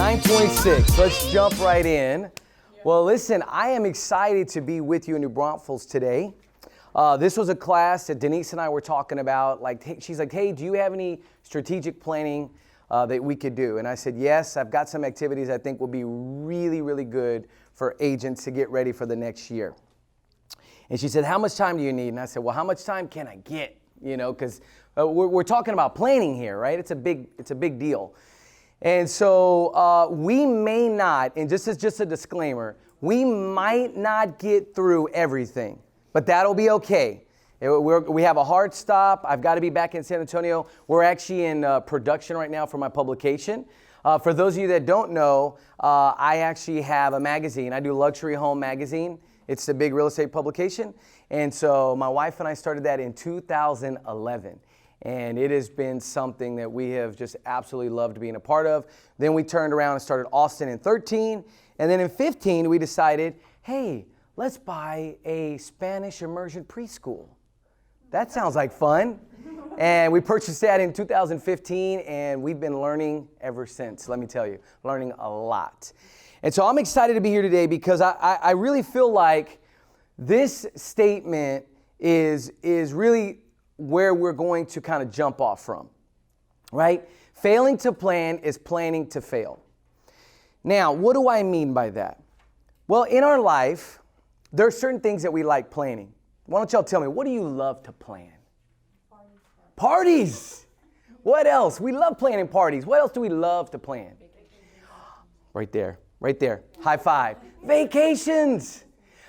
9:26. Let's jump right in. Well, listen, I am excited to be with you in New Braunfels today. This was a class that Denise and I were talking about. She's like, hey, do you have any strategic planning that we could do? And I said, yes, I've got some activities I think will be really, really good for agents to get ready for the next year. And she said, how much time do you need? And I said, well, how much time can I get? You know, because we're talking about planning here, right? It's a big deal. And so we may not, and just as just a disclaimer, we might not get through everything, but that'll be okay. We have a hard stop. I've got to be back in San Antonio. We're actually in production right now for my publication. For those of you that don't know, I actually have a magazine. I do Luxury Home Magazine. It's the big real estate publication. And so my wife and I started that in 2011. And it has been something that we have just absolutely loved being a part of. Then we turned around and started Austin in 13. And then in 15, we decided, hey, let's buy a Spanish immersion preschool. That sounds like fun. And we purchased that in 2015, and we've been learning ever since, let me tell you, learning a lot. And so I'm excited to be here today because I really feel like this statement is really where we're going to kind of jump off from, right? Failing to plan is planning to fail. Now, what do I mean by that? Well, in our life, there are certain things that we like planning. Why don't y'all tell me, what do you love to plan? Parties. What else? We love planning parties. What else do we love to plan? Right there. High five. Vacations.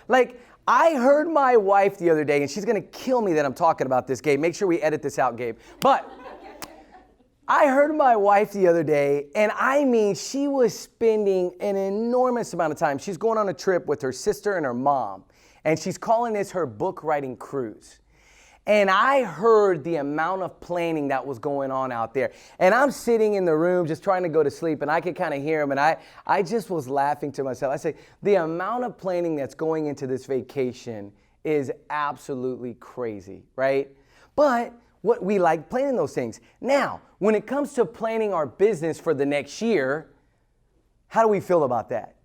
Like, I heard my wife the other day, and she's going to kill me that I'm talking about this, Gabe. Make sure we edit this out, Gabe. But I heard my wife the other day, and I mean, she was spending an enormous amount of time. She's going on a trip with her sister and her mom, and she's calling this her book writing cruise. And I heard the amount of planning that was going on out there. And I'm sitting in the room just trying to go to sleep, and I could kind of hear him, and I just was laughing to myself. I say, the amount of planning that's going into this vacation is absolutely crazy, right? But what we like planning those things. Now, when it comes to planning our business for the next year, how do we feel about that?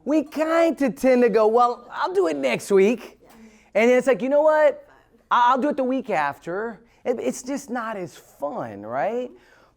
We kind of tend to go, well, I'll do it next week. And it's like, you know what? I'll do it the week after. It's just not as fun, right?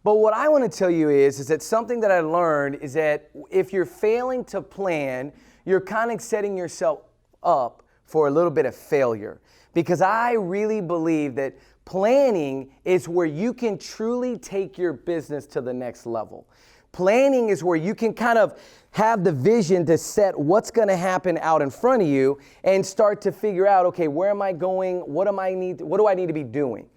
But what I want to tell you is that something that I learned is that if you're failing to plan, you're kind of setting yourself up for a little bit of failure. Because I really believe that planning is where you can truly take your business to the next level. Planning is where you can kind of have the vision to set what's going to happen out in front of you and start to figure out, okay, where am I going? What do I need to be doing?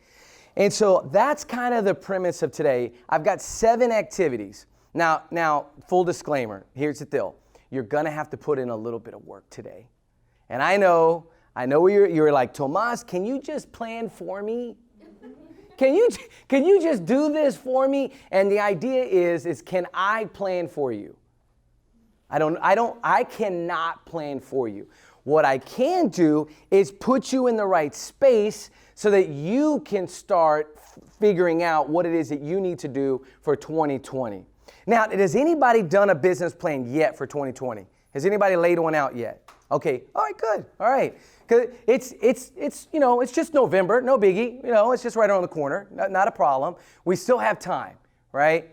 And so that's kind of the premise of today. I've got 7 activities. Now, full disclaimer, here's the deal. You're going to have to put in a little bit of work today. And I know you're like, Tomas, can you just plan for me? Can you just do this for me? And the idea is can I plan for you? I cannot plan for you. What I can do is put you in the right space so that you can start figuring out what it is that you need to do for 2020. Now, has anybody done a business plan yet for 2020? Has anybody laid one out yet? Okay, all right, good, all right. Because it's just November, no biggie, it's just right around the corner, not a problem. We still have time, right?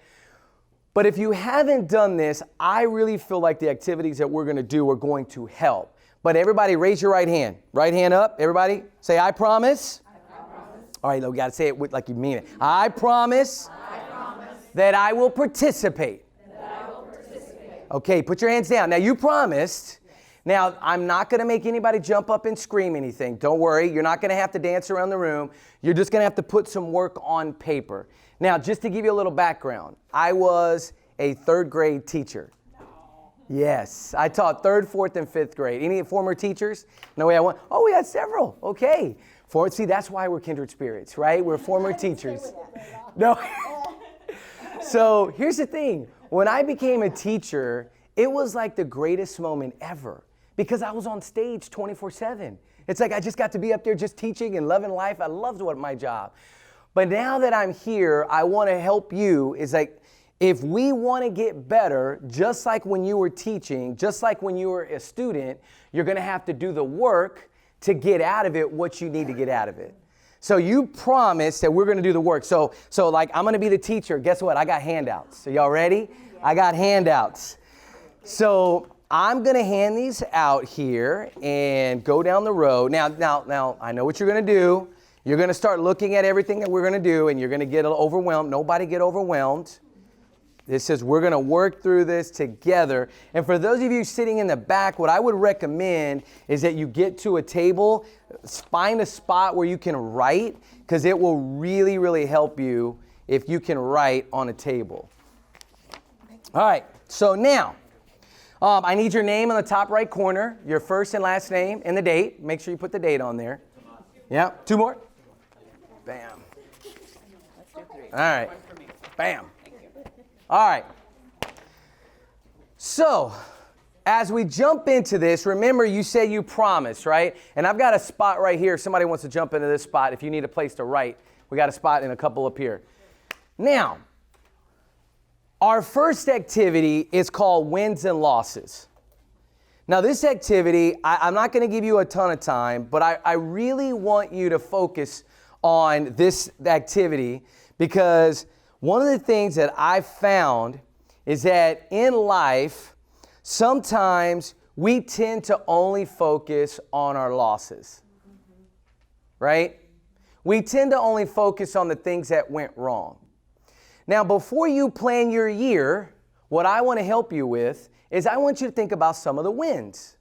But if you haven't done this, I really feel like the activities that we're going to do are going to help. But everybody raise your right hand. Right hand up, everybody. Say, I promise. I promise. All right, we got to say it like you mean it. I promise, that I will participate. Okay, put your hands down. Now, you promised. Now, I'm not going to make anybody jump up and scream anything. Don't worry. You're not going to have to dance around the room. You're just going to have to put some work on paper. Now, just to give you a little background, I was a 3rd grade teacher. Yes, I taught 3rd, 4th, and 5th grade. Any former teachers? No way I went. Oh, we had several. Okay. See, that's why we're kindred spirits, right? We're former teachers. No. So here's the thing. When I became a teacher, it was like the greatest moment ever. Because I was on stage 24/7. It's like I just got to be up there just teaching and loving life. I loved my job. But now that I'm here, I want to help you. It's like if we want to get better, just like when you were teaching, just like when you were a student, you're going to have to do the work to get out of it what you need to get out of it. So you promise that we're going to do the work. So like I'm going to be the teacher. Guess what? I got handouts. So y'all ready? I got handouts. So I'm going to hand these out here and go down the road. Now, I know what you're going to do. You're going to start looking at everything that we're going to do, and you're going to get overwhelmed. Nobody get overwhelmed. This says we're going to work through this together. And for those of you sitting in the back, what I would recommend is that you get to a table, find a spot where you can write, because it will really, really help you if you can write on a table. All right, so now, I need your name on the top right corner, your first and last name, and the date. Make sure you put the date on there. Yeah, 2 more. Bam. All right. Bam. All right. So, as we jump into this, remember you said you promised, right? And I've got a spot right here. If somebody wants to jump into this spot, if you need a place to write, we got a spot and a couple up here. Now, our first activity is called wins and losses. Now, this activity, I'm not going to give you a ton of time, but I really want you to focus on this activity, because one of the things that I've found is that in life, sometimes we tend to only focus on our losses, right? We tend to only focus on the things that went wrong. Now, before you plan your year, what I want to help you with is I want you to think about some of the wins.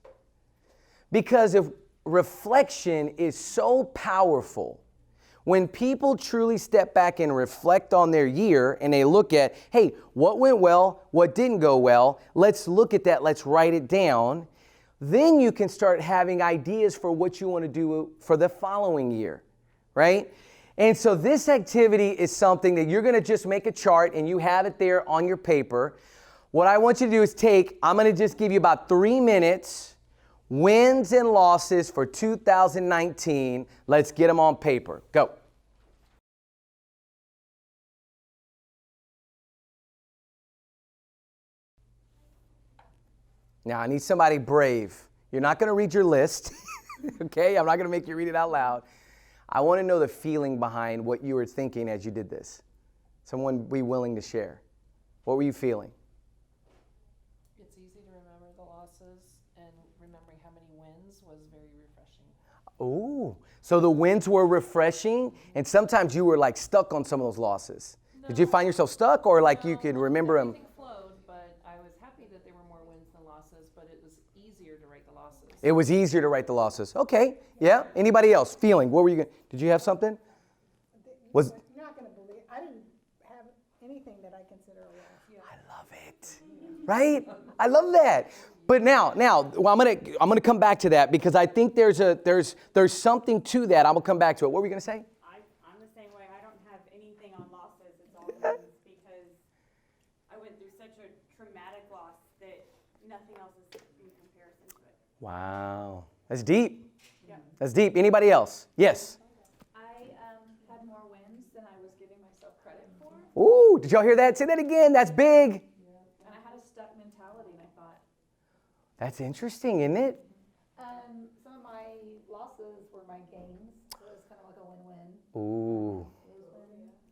Because if reflection is so powerful, when people truly step back and reflect on their year and they look at, hey, what went well, what didn't go well, let's look at that, let's write it down, then you can start having ideas for what you want to do for the following year, right? And so this activity is something that you're going to just make a chart and you have it there on your paper. What I want you to do is I'm going to just give you about 3 minutes, wins and losses for 2019. Let's get them on paper. Go. Now, I need somebody brave. You're not going to read your list, okay? I'm not going to make you read it out loud. I want to know the feeling behind what you were thinking as you did this. Someone be willing to share. What were you feeling? It's easy to remember the losses, and remembering how many wins was very refreshing. Oh, so the wins were refreshing, and sometimes you were like stuck on some of those losses. No. Did you find yourself stuck, or like you could remember them? Everything flowed, but I was happy that there were more wins than losses, but it was easier to write the losses. It was easier to write the losses. Okay, yeah. Anybody else? Feeling? What were you? Did you have something? You're not going to believe. I didn't have anything that I consider a loss. Yeah. I love it. Right? I love that. But now, well, I'm gonna come back to that, because I think there's something to that. I'm gonna come back to it. What were you gonna say? I'm the same way. I don't have anything on losses. It's all wins, because I went through such a traumatic loss that nothing else is in comparison to it. Wow, that's deep. Yeah. That's deep. Anybody else? Yes. I had more wins than I was giving myself credit for. Ooh, did y'all hear that? Say that again. That's big. And I had a stuck mentality, and I thought. That's interesting, isn't it? Some of my losses were my gains, so it was kind of like a win-win. Ooh.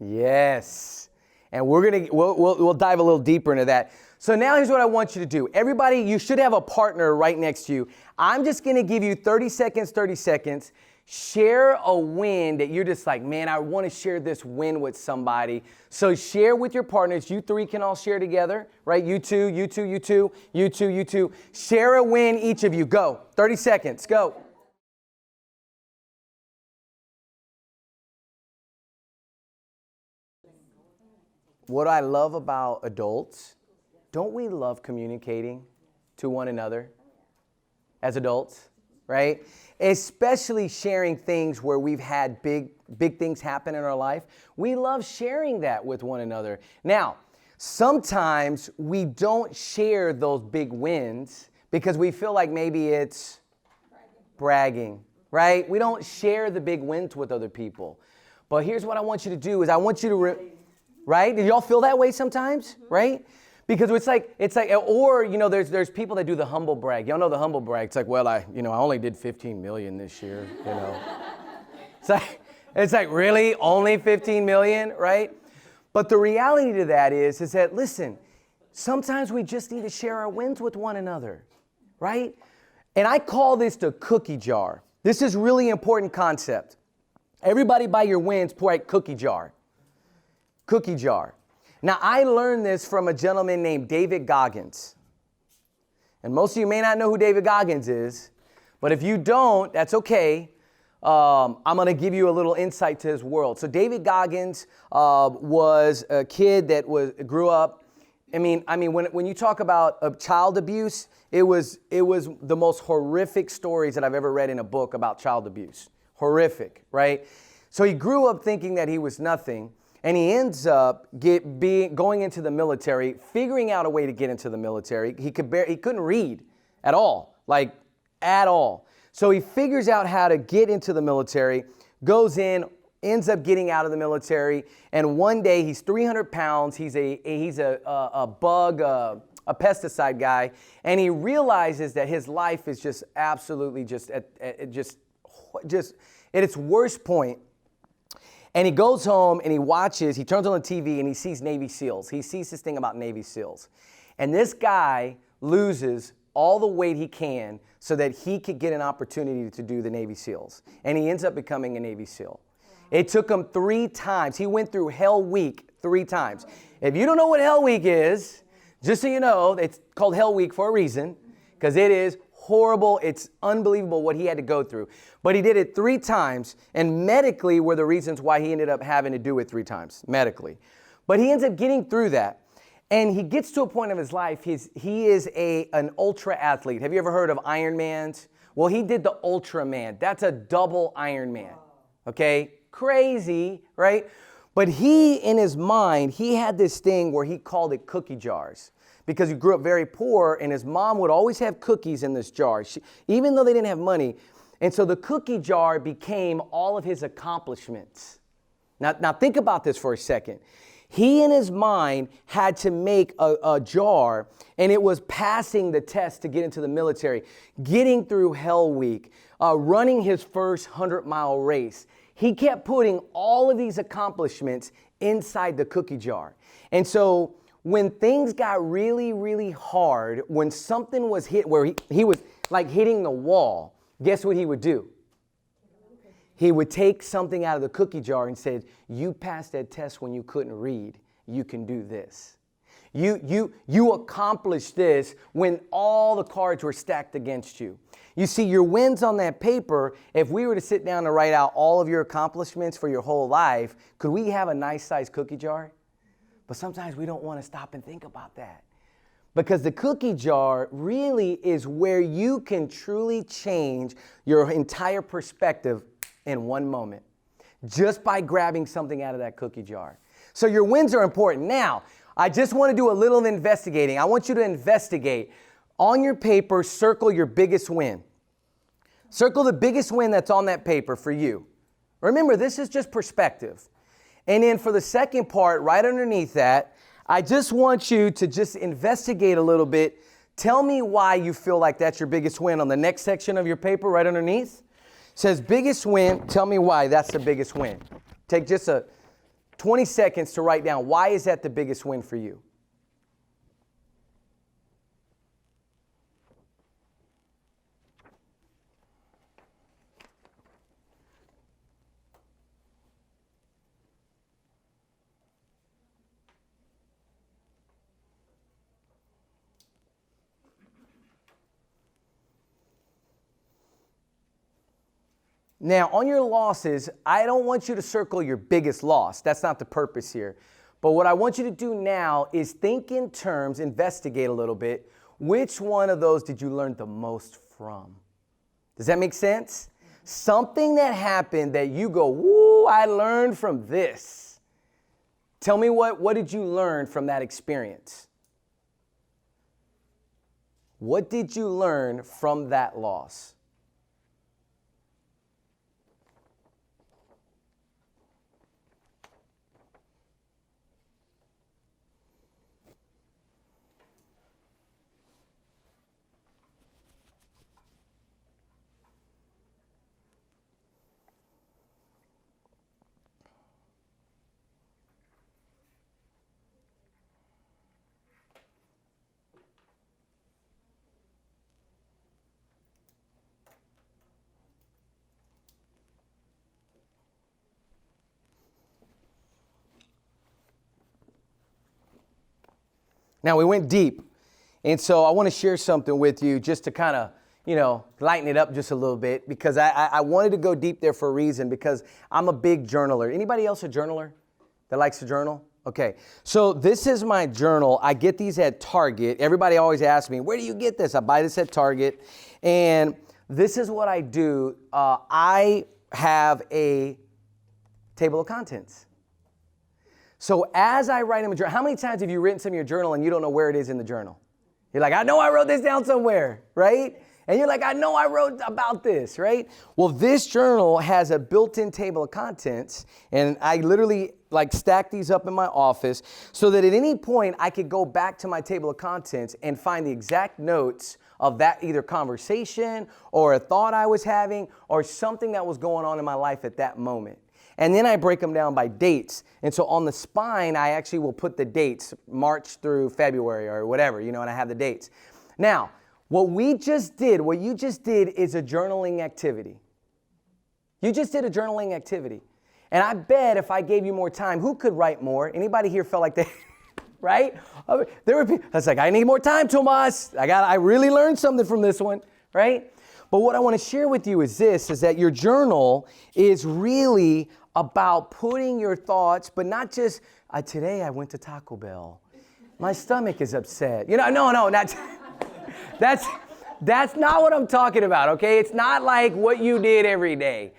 Yes. And we'll dive a little deeper into that. So now here's what I want you to do. Everybody, you should have a partner right next to you. I'm just going to give you 30 seconds. Share a win that you're just like, man, I want to share this win with somebody. So share with your partners. You three can all share together, right? You two. Share a win, each of you. Go. 30 seconds. Go. What I love about adults, don't we love communicating to one another as adults, right? Especially sharing things where we've had big things happen in our life. We love sharing that with one another. Now, sometimes we don't share those big wins because we feel like maybe it's bragging, right? We don't share the big wins with other people. But here's what I want you to do is I want you to right? Do y'all feel that way sometimes, right? Because it's like, or, you know, there's people that do the humble brag. Y'all know the humble brag. It's like, well, I only did 15 million this year, you know. It's like, really? Only 15 million, right? But the reality to that is that, listen, sometimes we just need to share our wins with one another, right? And I call this the cookie jar. This is really important concept. Everybody by your wins, write cookie jar. Cookie jar. Now, I learned this from a gentleman named David Goggins. And most of you may not know who David Goggins is, but if you don't, that's okay. I'm going to give you a little insight to his world. So David Goggins was a kid that grew up. I mean, when you talk about child abuse, it was the most horrific stories that I've ever read in a book about child abuse. Horrific, right? So he grew up thinking that he was nothing, and he ends up going into the military, figuring out a way to get into the military. He couldn't read at all, like at all. So he figures out how to get into the military, goes in, ends up getting out of the military, and one day he's 300 pounds. He's a bug, a pesticide guy, and he realizes that his life is just absolutely just at its worst point. And he goes home and he turns on the TV and he sees Navy SEALs. He sees this thing about Navy SEALs. And this guy loses all the weight he can so that he could get an opportunity to do the Navy SEALs. And he ends up becoming a Navy SEAL. It took him 3 times. He went through Hell Week 3 times. If you don't know what Hell Week is, just so you know, it's called Hell Week for a reason, because it is horrible. It's unbelievable what he had to go through. But he did it 3 times, and medically were the reasons why he ended up having to do it 3 times, medically. But he ends up getting through that. And he gets to a point of his life, he is an ultra athlete. Have you ever heard of Ironmans? Well, he did the Ultraman. That's a double Ironman. Okay? Crazy, right? But he, in his mind, he had this thing where he called it cookie jars. Because he grew up very poor, and his mom would always have cookies in this jar, even though they didn't have money. And so the cookie jar became all of his accomplishments. Now think about this for a second. He, in his mind, had to make a jar, and it was passing the test to get into the military, getting through Hell Week, running his first 100-mile race. He kept putting all of these accomplishments inside the cookie jar. And so when things got really, really hard, when something was hit where he was like hitting the wall, guess what he would do? He would take something out of the cookie jar and said, you passed that test when you couldn't read. You can do this. You accomplished this when all the cards were stacked against you. You see, your wins on that paper, if we were to sit down and write out all of your accomplishments for your whole life, could we have a nice sized cookie jar? But sometimes we don't want to stop and think about that. Because the cookie jar really is where you can truly change your entire perspective in one moment, just by grabbing something out of that cookie jar. So your wins are important. Now, I just want to do a little investigating. I want you to investigate. On your paper, circle your biggest win. Circle the biggest win that's on that paper for you. Remember, this is just perspective. And then for the second part, right underneath that, I just want you to just investigate a little bit. Tell me why you feel like that's your biggest win. On the next section of your paper, right underneath, says biggest win. Tell me why that's the biggest win. Take just 20 seconds to write down, why is that the biggest win for you? Now, on your losses, I don't want you to circle your biggest loss. That's not the purpose here. But what I want you to do now is think in terms, investigate a little bit. Which one of those did you learn the most from? Does that make sense? Something that happened that you go, woo, I learned from this. Tell me what did you learn from that experience? What did you learn from that loss? Now, we went deep. And so I want to share something with you just to kind of, lighten it up just a little bit, because I wanted to go deep there for a reason, because I'm a big journaler. Anybody else a journaler that likes to journal? Okay, so this is my journal. I get these at Target. Everybody always asks me, where do you get this? I buy this at Target. And this is what I do. I have a table of contents. So as I write in my journal, how many times have you written some of your journal and you don't know where it is in the journal? You're like, I know I wrote this down somewhere, right? And you're like, I know I wrote about this, right? Well, this journal has a built-in table of contents, and I literally stack these up in my office so that at any point I could go back to my table of contents and find the exact notes of that either conversation or a thought I was having or something that was going on in my life at that moment. And then I break them down by dates. And so on the spine, I actually will put the dates, March through February or whatever, and I have the dates. Now, what you just did is a journaling activity. You just did a journaling activity. And I bet if I gave you more time, who could write more? Anybody here felt like that? Right? There were people, I was like, I need more time, Tomas. I really learned something from this one, right? But what I want to share with you is that your journal is really about putting your thoughts, but not just, today I went to Taco Bell. My stomach is upset. Not, that's not what I'm talking about, okay? It's not like what you did every day.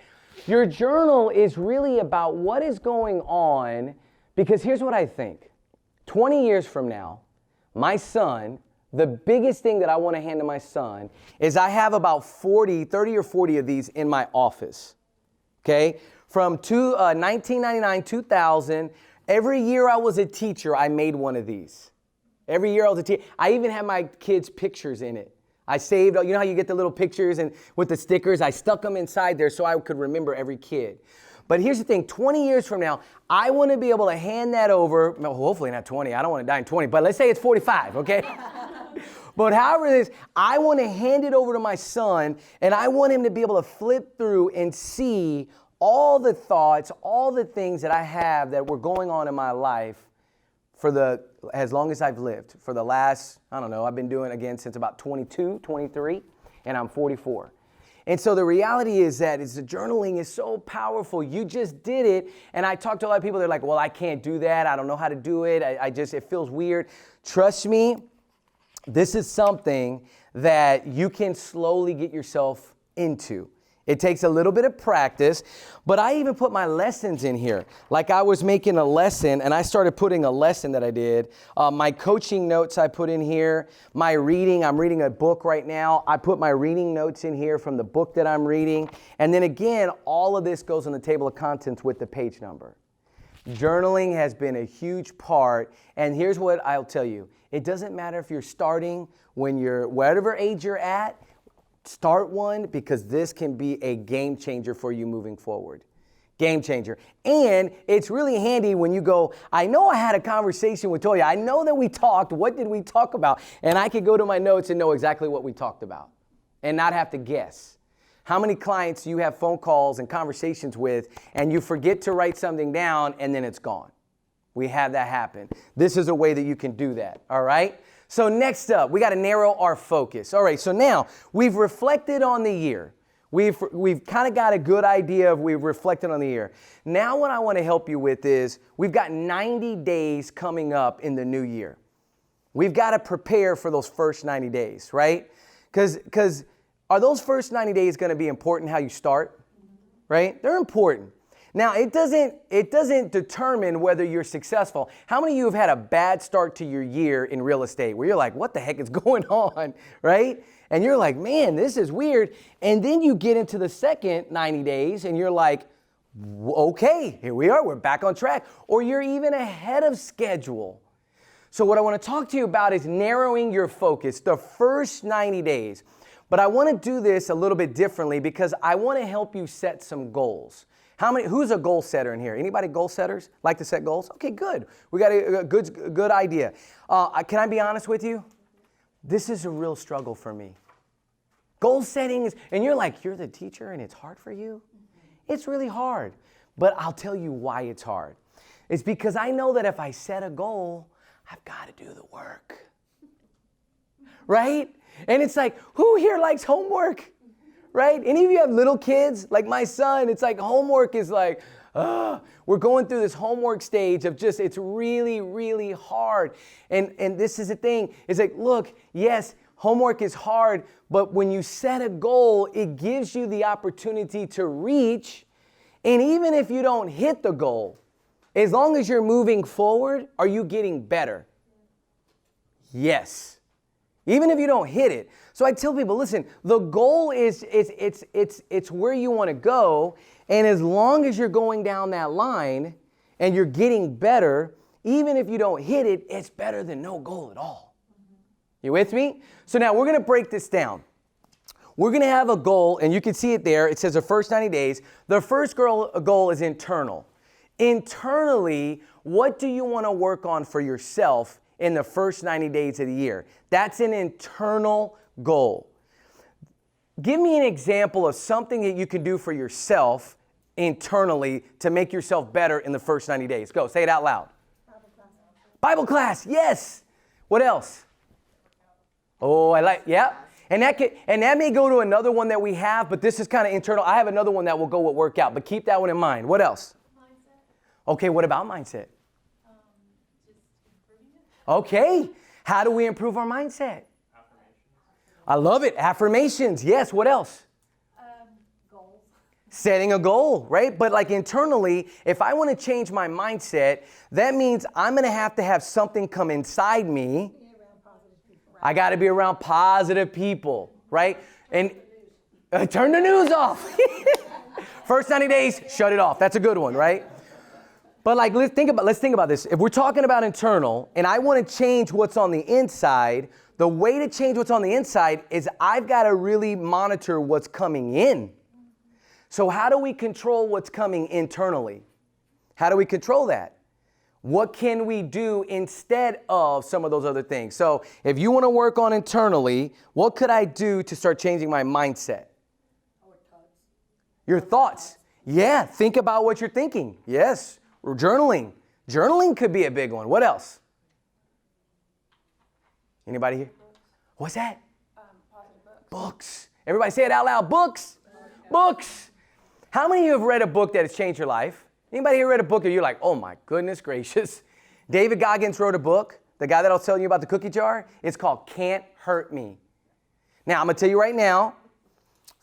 Your journal is really about what is going on, because here's what I think. 20 years from now, my son, the biggest thing that I want to hand to my son is I have about 30 or 40 of these in my office, okay? From 1999, 2000, every year I was a teacher, I made one of these. Every year I was a teacher. I even had my kids' pictures in it. I saved, how you get the little pictures and with the stickers, I stuck them inside there so I could remember every kid. But here's the thing, 20 years from now, I want to be able to hand that over, well, hopefully not 20, I don't want to die in 20, but let's say it's 45, okay? But however it is, I want to hand it over to my son, and I want him to be able to flip through and see all the thoughts, all the things that I have that were going on in my life as long as I've lived. For the last, I've been doing again since about 22, 23, and I'm 44. And so the reality is that the journaling is so powerful. You just did it. And I talk to a lot of people, they're like, well, I can't do that. I don't know how to do it. It feels weird. Trust me, this is something that you can slowly get yourself into. It takes a little bit of practice, but I even put my lessons in here. Like I was making a lesson, and I started putting a lesson that I did. My coaching notes I put in here. My reading, I'm reading a book right now. I put my reading notes in here from the book that I'm reading. And then again, all of this goes on the table of contents with the page number. Journaling has been a huge part, and here's what I'll tell you. It doesn't matter if you're starting, whatever age you're at, start one, because this can be a game changer for you moving forward. Game changer. And it's really handy when you go, I know I had a conversation with Toya. I know that we talked. What did we talk about? And I could go to my notes and know exactly what we talked about and not have to guess. How many clients do you have phone calls and conversations with and you forget to write something down and then it's gone? We have that happen. This is a way that you can do that, all right? So next up, we got to narrow our focus. All right, so now we've reflected on the year. We've kind of got a good idea of we've reflected on the year. Now what I want to help you with is we've got 90 days coming up in the new year. We've got to prepare for those first 90 days, right? Because are those first 90 days going to be important how you start, right? They're important. Now, it doesn't determine whether you're successful. How many of you have had a bad start to your year in real estate where you're like, what the heck is going on, right? And you're like, man, this is weird. And then you get into the second 90 days and you're like, okay, here we are, we're back on track. Or you're even ahead of schedule. So what I want to talk to you about is narrowing your focus, the first 90 days. But I want to do this a little bit differently because I want to help you set some goals. Who's a goal setter in here? Anybody goal setters? Like to set goals? Okay, good. We got a good idea. Can I be honest with you? This is a real struggle for me. Goal setting is, and you're like, you're the teacher and it's hard for you? It's really hard. But I'll tell you why it's hard. It's because I know that if I set a goal, I've got to do the work. Right? And it's like, who here likes homework? Right? Any of you have little kids? Like my son, it's like homework is like, we're going through this homework stage of just, it's really, really hard. And this is the thing. It's like, look, yes, homework is hard, but when you set a goal, it gives you the opportunity to reach. And even if you don't hit the goal, as long as you're moving forward, are you getting better? Yes. Even if you don't hit it. So I tell people, listen, the goal is it's where you want to go. And as long as you're going down that line and you're getting better, even if you don't hit it, it's better than no goal at all. You with me? So now we're going to break this down. We're going to have a goal, and you can see it there. It says the first 90 days. The first goal is internal. Internally, what do you want to work on for yourself in the first 90 days of the year? That's an internal goal. Give me an example of something that you can do for yourself internally to make yourself better in the first 90 days. Go, say it out loud. Bible class, yes. What else? Oh, I like, yeah. And that may go to another one that we have, but this is kind of internal. I have another one that will go with workout, but keep that one in mind. What else? Mindset. Okay, what about mindset? Just improving it. Okay, how do we improve our mindset? Affirmations. I love it. Affirmations, yes. What else? Goals. Setting a goal, right? But like internally, if I want to change my mindset, that means I'm going to have something come inside me. I got to be around positive people, right? And turn the news off. First 90 days, shut it off. That's a good one, right? But like, let's think about this. If we're talking about internal and I want to change what's on the inside, the way to change what's on the inside is I've got to really monitor what's coming in. So how do we control what's coming internally? How do we control that? What can we do instead of some of those other things? So if you want to work on internally, what could I do to start changing my mindset? Your thoughts. Yeah, think about what you're thinking. Yes, journaling. Journaling could be a big one. What else? Anybody here? What's that? Positive books. Books. Everybody say it out loud. Books. Books. How many of you have read a book that has changed your life? Anybody here read a book and you're like, oh my goodness gracious. David Goggins wrote a book, the guy that I was telling you about the cookie jar. It's called Can't Hurt Me. Now, I'm going to tell you right now,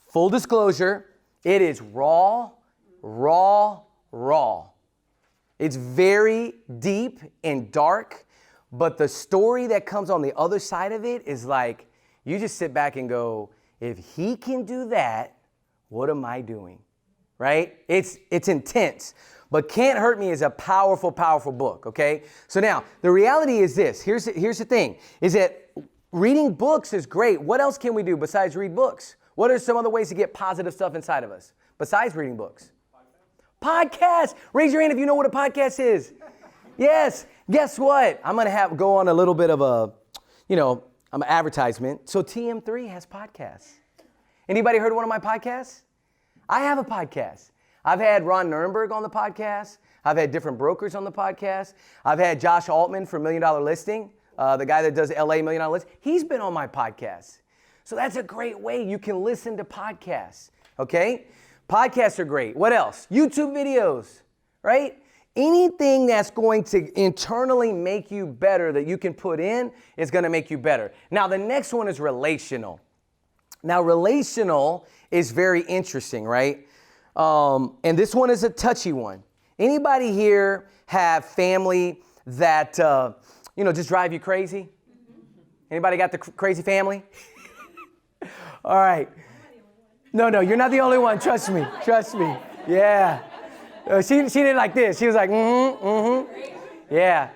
full disclosure, it is raw. It's very deep and dark, but the story that comes on the other side of it is like, you just sit back and go, if he can do that, what am I doing? Right? It's intense. But Can't Hurt Me is a powerful, powerful book, okay? So now, the reality is this. Here's the thing, is that reading books is great. What else can we do besides read books? What are some other ways to get positive stuff inside of us besides reading books? Podcasts. Raise your hand if you know what a podcast is. Yes. Guess what? I'm going to go on a little bit of an advertisement. So TM3 has podcasts. Anybody heard of one of my podcasts? I have a podcast. I've had Ron Nirenberg on the podcast. I've had different brokers on the podcast. I've had Josh Altman from $1 Million Listing, the guy that does LA $1 Million Listing. He's been on my podcast. So that's a great way you can listen to podcasts, okay? Podcasts are great. What else? YouTube videos, right? Anything that's going to internally make you better that you can put in is going to make you better. Now, the next one is relational. Now, relational is very interesting, right? And this one is a touchy one. Anybody here have family that, just drive you crazy? Anybody got the crazy family? All right. No, you're not the only one. Trust me. Yeah. She did like this. She was like, Yeah.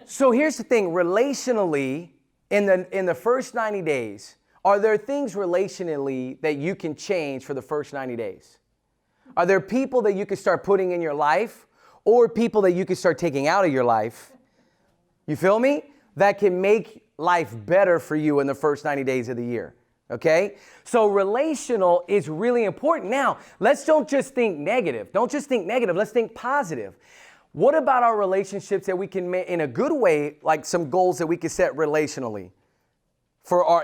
So here's the thing. Relationally, in the first 90 days, are there things relationally that you can change for the first 90 days? Are there people that you can start putting in your life or people that you can start taking out of your life? You feel me? That can make life better for you in the first 90 days of the year. Okay? So relational is really important. Now, don't just think negative. Don't just think negative. Let's think positive. What about our relationships that we can make in a good way, like some goals that we can set relationally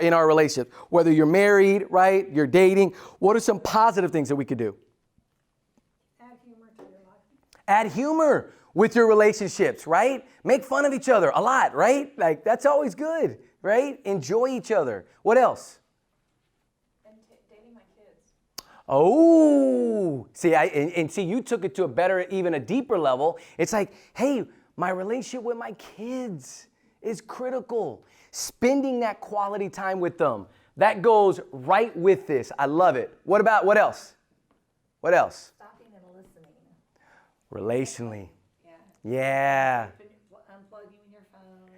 in our relationship? Whether you're married, right? You're dating. What are some positive things that we could do? Add humor to your life. Add humor with your relationships, right? Make fun of each other a lot, right? Like that's always good, right? Enjoy each other. What else? And dating my kids. Oh, see, and see, you took it to a better, even a deeper level. It's like, hey, my relationship with my kids is critical. Spending that quality time with them, that goes right with this. I love it. What else? What else? Stopping and listening. Relationally. Yeah. Yeah. Unplugging your phone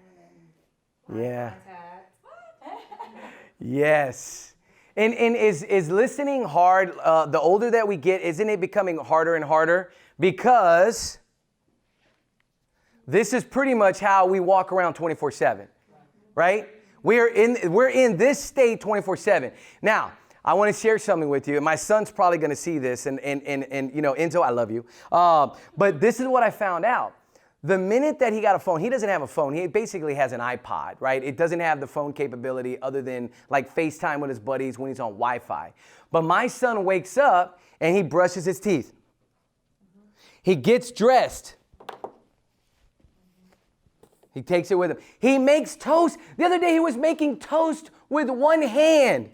and Yeah. contact. Yes. And is listening hard? The older that we get, isn't it becoming harder and harder? Because this is pretty much how we walk around 24/7, right? We're in this state 24/7. Now, I want to share something with you. My son's probably going to see this, and you know, Enzo, I love you. But this is what I found out. The minute that he got a phone, he doesn't have a phone. He basically has an iPod, right? It doesn't have the phone capability other than like FaceTime with his buddies when he's on Wi-Fi. But my son wakes up and he brushes his teeth. He gets dressed. He takes it with him. He makes toast. The other day he was making toast with one hand.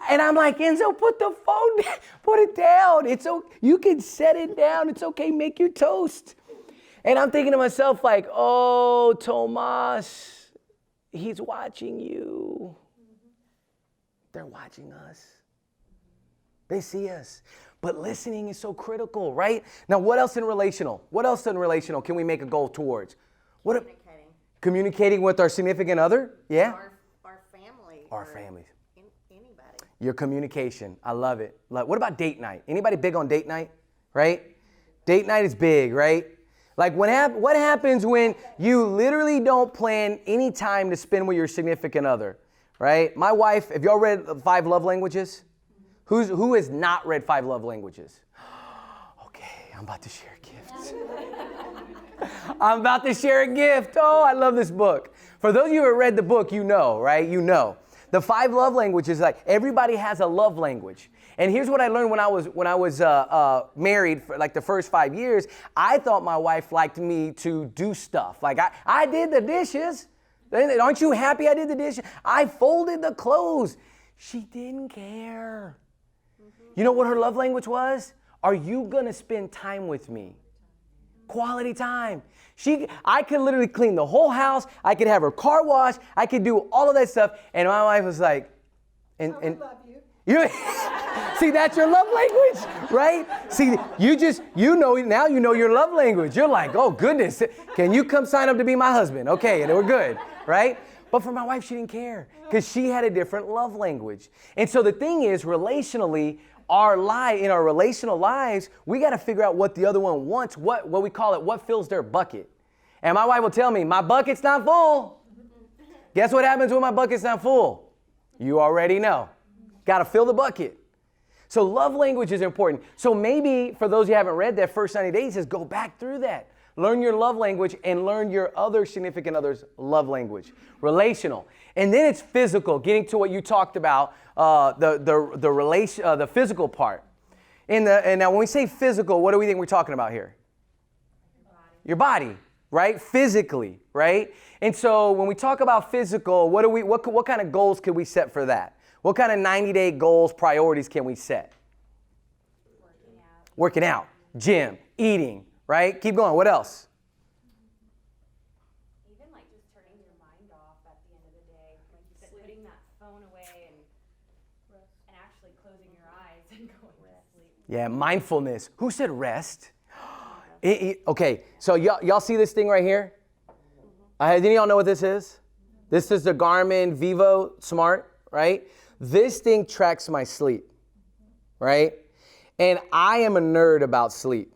And I'm like, Enzo, put the phone down. Put it down. It's okay. You can set it down. It's okay. Make your toast. And I'm thinking to myself like, oh, Tomas, he's watching you. They're watching us. They see us. But listening is so critical, right? Now, what else in relational? What else in relational can we make a goal towards? Communicating. Communicating with our significant other? Yeah? Our family. Our or families. Anybody. Your communication. I love it. What about date night? Anybody big on date night? Right? Date night is big, right? Like what happens when you literally don't plan any time to spend with your significant other, right? My wife, have y'all read 5 Love Languages? Who has not read 5 Love Languages? Okay, I'm about to share gifts. I'm about to share a gift. Oh, I love this book. For those of you who have read the book, you know, right? You know. The 5 love languages, like everybody has a love language. And here's what I learned when I was married for like the first 5 years. I thought my wife liked me to do stuff. Like I did the dishes. Aren't you happy I did the dishes? I folded the clothes. She didn't care. You know what her love language was? Are you gonna spend time with me? Quality time. I could literally clean the whole house. I could have her car washed. I could do all of that stuff. And my wife was like, I love you. See, that's your love language, right? See, you know your love language. You're like, oh goodness, can you come sign up to be my husband? Okay, and we're good, right? But for my wife, she didn't care because she had a different love language. And so the thing is, relationally, in our relational lives, we got to figure out what the other one wants, what we call it, what fills their bucket. And my wife will tell me, my bucket's not full. Guess what happens when my bucket's not full? You already know. Got to fill the bucket. So love language is important. So maybe for those who haven't read that first 90 days is go back through that. Learn your love language and learn your other significant other's love language. Relational. And then it's physical, getting to what you talked about, the physical part. And now when we say physical, what do we think we're talking about here? Your body, right? Physically, right? And so when we talk about physical, what kind of goals could we set for that? What kind of 90-day goals, priorities can we set? Working out, gym, eating, right? Keep going. What else? Even like just turning your mind off at the end of the day, like you said, putting that phone away and actually closing your eyes and going to sleep. Yeah, mindfulness. Who said rest? Okay, so y'all see this thing right here? Any of y'all know what this is? This is the Garmin Vivo Smart, right? This thing tracks my sleep, right? And I am a nerd about sleep.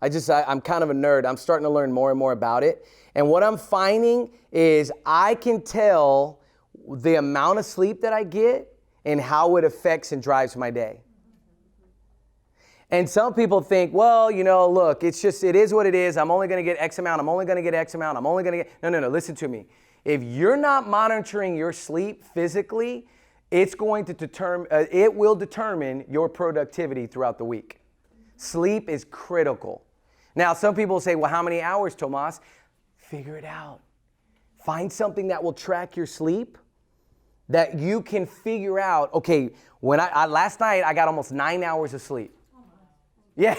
I'm kind of a nerd. I'm starting to learn more and more about it. And what I'm finding is I can tell the amount of sleep that I get and how it affects and drives my day. And some people think, well, look, it is what it is. I'm only going to get X amount. I'm only going to get X amount. I'm only going to get, no, listen to me. If you're not monitoring your sleep physically, it will determine your productivity throughout the week. Sleep is critical. Now, some people say, well, how many hours, Tomas? Figure it out. Find something that will track your sleep, that you can figure out, okay, when last night I got almost 9 hours of sleep. Yeah.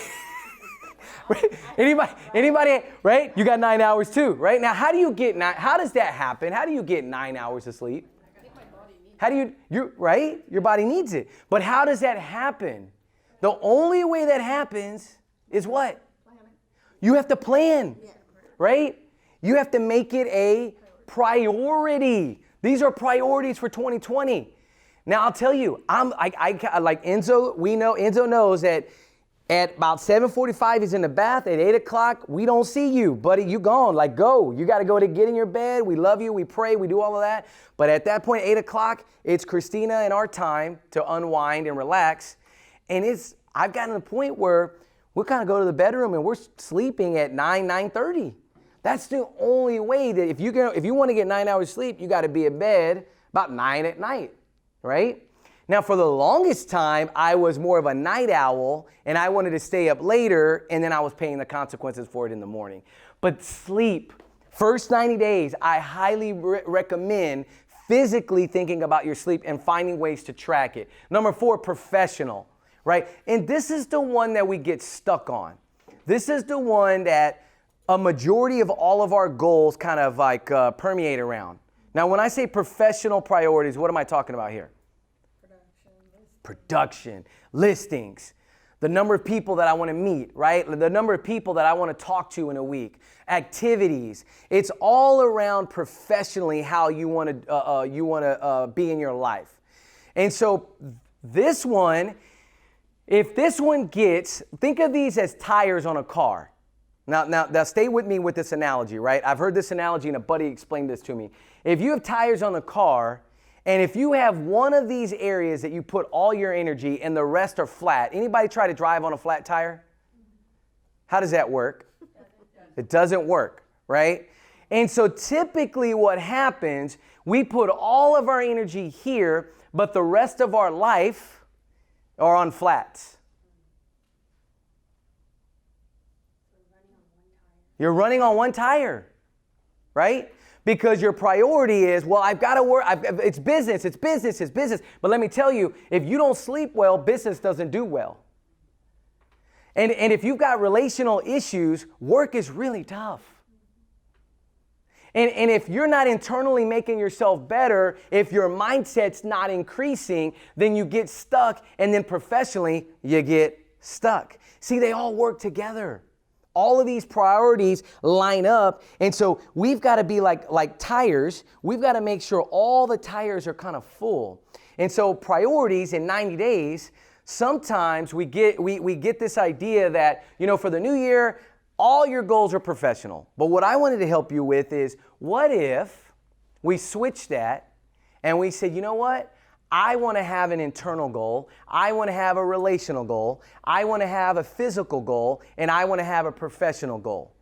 Right? Anybody, right? You got 9 hours too, right? Now, how does that happen? How do you get 9 hours of sleep? How do right? Your body needs it. But how does that happen? The only way that happens is what? You have to plan, right? You have to make it a priority. These are priorities for 2020. Now, I'll tell you, I like Enzo, Enzo knows that at about 7:45, he's in the bath. At 8 o'clock, we don't see you, buddy. You gone. Like, go. You got to go to get in your bed. We love you. We pray. We do all of that. But at that point, 8 o'clock, it's Christina and our time to unwind and relax. And I've gotten to the point where we'll kind of go to the bedroom and we're sleeping at 9:30. That's the only way that if you want to get 9 hours sleep, you got to be in bed about 9 at night, right? Now, for the longest time, I was more of a night owl, and I wanted to stay up later, and then I was paying the consequences for it in the morning. But sleep, first 90 days, I highly recommend physically thinking about your sleep and finding ways to track it. Number 4, professional, right? And this is the one that we get stuck on. This is the one that a majority of all of our goals kind of like permeate around. Now, when I say professional priorities, what am I talking about here? Production, listings, the number of people that I want to meet, right? The number of people that I want to talk to in a week, activities. It's all around professionally how you want to be in your life. And so this one, if this one think of these as tires on a car. Now stay with me with this analogy, right? I've heard this analogy and a buddy explained this to me. If you have tires on a car, and if you have one of these areas that you put all your energy and the rest are flat, anybody try to drive on a flat tire? How does that work? It doesn't work, right? And so typically what happens, we put all of our energy here, but the rest of our life are on flats. You're running on one tire, right? Because your priority is, well, I've got to work. It's business. But let me tell you, if you don't sleep well, business doesn't do well. And if you've got relational issues, work is really tough. And if you're not internally making yourself better, if your mindset's not increasing, then you get stuck. And then professionally, you get stuck. See, they all work together. All of these priorities line up. And so we've got to be like tires. We've got to make sure all the tires are kind of full. And so priorities in 90 days, sometimes we get this idea that, for the new year, all your goals are professional. But what I wanted to help you with is, what if we switch that and we said, you know what? I want to have an internal goal. I want to have a relational goal. I want to have a physical goal. And I want to have a professional goal.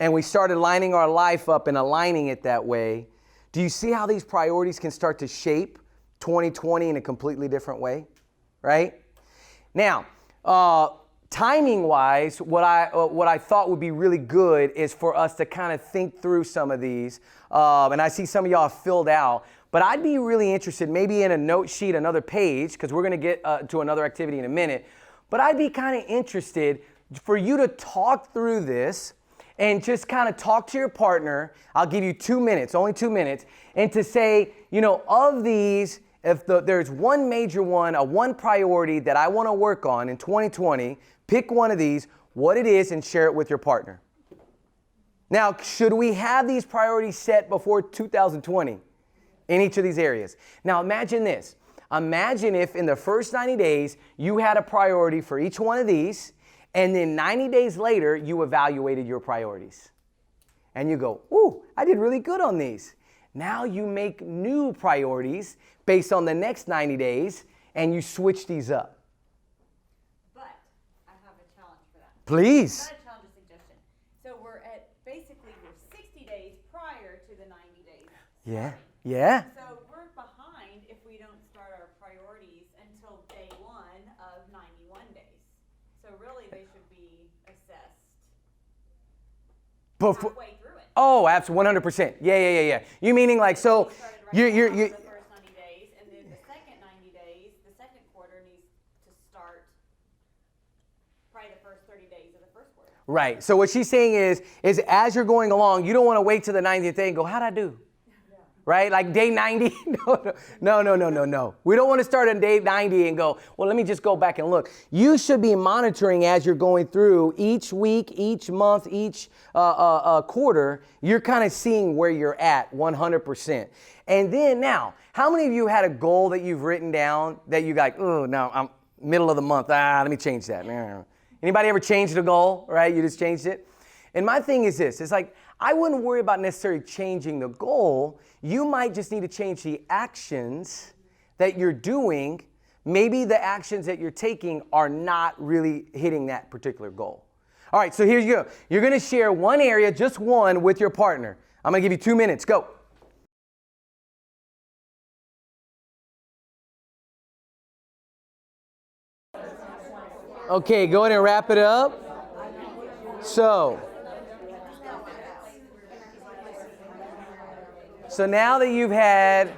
And we started lining our life up and aligning it that way. Do you see how these priorities can start to shape 2020 in a completely different way? Right? Now, timing-wise, what I thought would be really good is for us to kind of think through some of these. And I see some of y'all have filled out. But I'd be really interested, maybe in a note sheet, another page, because we're going to get to another activity in a minute. But I'd be kind of interested for you to talk through this and just kind of talk to your partner. I'll give you 2 minutes, only 2 minutes, and to say, of these, if there's one major one, one priority that I want to work on in 2020, pick one of these, what it is, and share it with your partner. Now, should we have these priorities set before 2020? In each of these areas. Now imagine this. Imagine if in the first 90 days you had a priority for each one of these, and then 90 days later you evaluated your priorities. And you go, ooh, I did really good on these. Now you make new priorities based on the next 90 days and you switch these up. Please. Not a challenge, a suggestion. So we're at basically we're 60 days prior to the 90 days. Yeah. starting. Yeah. So we're behind if we don't start our priorities until day 1 of 91 days. So really they should be assessed Before, halfway through it. oh, absolutely, 100%. Yeah. You meaning like, so We started right you're, now you're, for the first 90 days, and then the second 90 days, the second quarter needs to start probably the first 30 days of the first quarter. right. So what she's saying is as you're going along, you don't want to wait till the 90th day and go, how'd I do? Right? Like day 90? No. We don't want to start on day 90 and go, well, let me just go back and look. You should be monitoring as you're going through each week, each month, each quarter. You're kind of seeing where you're at 100%. And then now, how many of you had a goal that you've written down that you like, oh, no, I'm middle of the month. Let me change that. Anybody ever changed a goal, right? You just changed it? And my thing is this, it's like, I wouldn't worry about necessarily changing the goal. You might just need to change the actions that you're doing. Maybe the actions that you're taking are not really hitting that particular goal. All right, so here you go. You're going to share one area, just one, with your partner. I'm going to give you 2 minutes. Go. Okay, go ahead and wrap it up. So now that you've had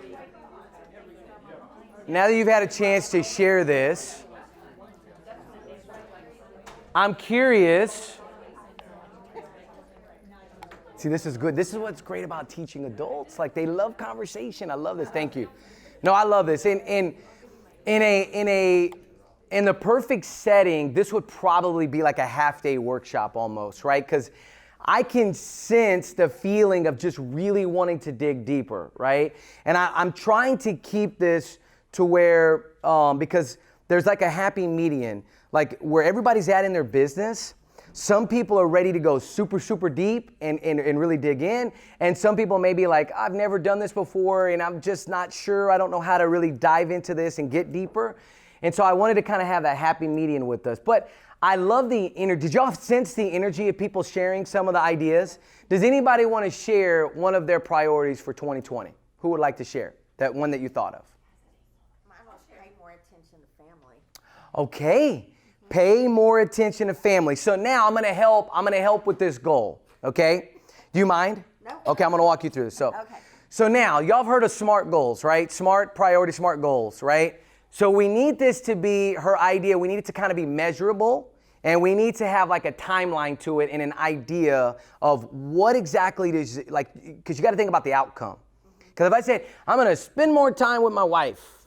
a chance to share this, I'm curious. See, this is good. This is what's great about teaching adults. Like, they love conversation. I love this. Thank you. No, I love this. In the perfect setting, this would probably be like a half-day workshop almost, right? Because I can sense the feeling of just really wanting to dig deeper, right? And I'm trying to keep this to where, because there's like a happy median, like where everybody's at in their business. Some people are ready to go super, super deep and really dig in. And some people may be like, I've never done this before and I'm just not sure. I don't know how to really dive into this and get deeper. And so I wanted to kind of have that happy median with us. But I love did y'all sense the energy of people sharing some of the ideas? Does anybody want to share one of their priorities for 2020? Who would like to share that one that you thought of? Mine was pay more attention to family. Okay, pay more attention to family. So now I'm gonna help with this goal, okay? Do you mind? No. Okay, I'm gonna walk you through this. So now, y'all have heard of SMART goals, right? SMART priority, SMART goals, right? So we need this to be her idea. We need it to kind of be measurable. And we need to have like a timeline to it and an idea of what exactly does, like, because you got to think about the outcome. Because if I say, I'm going to spend more time with my wife,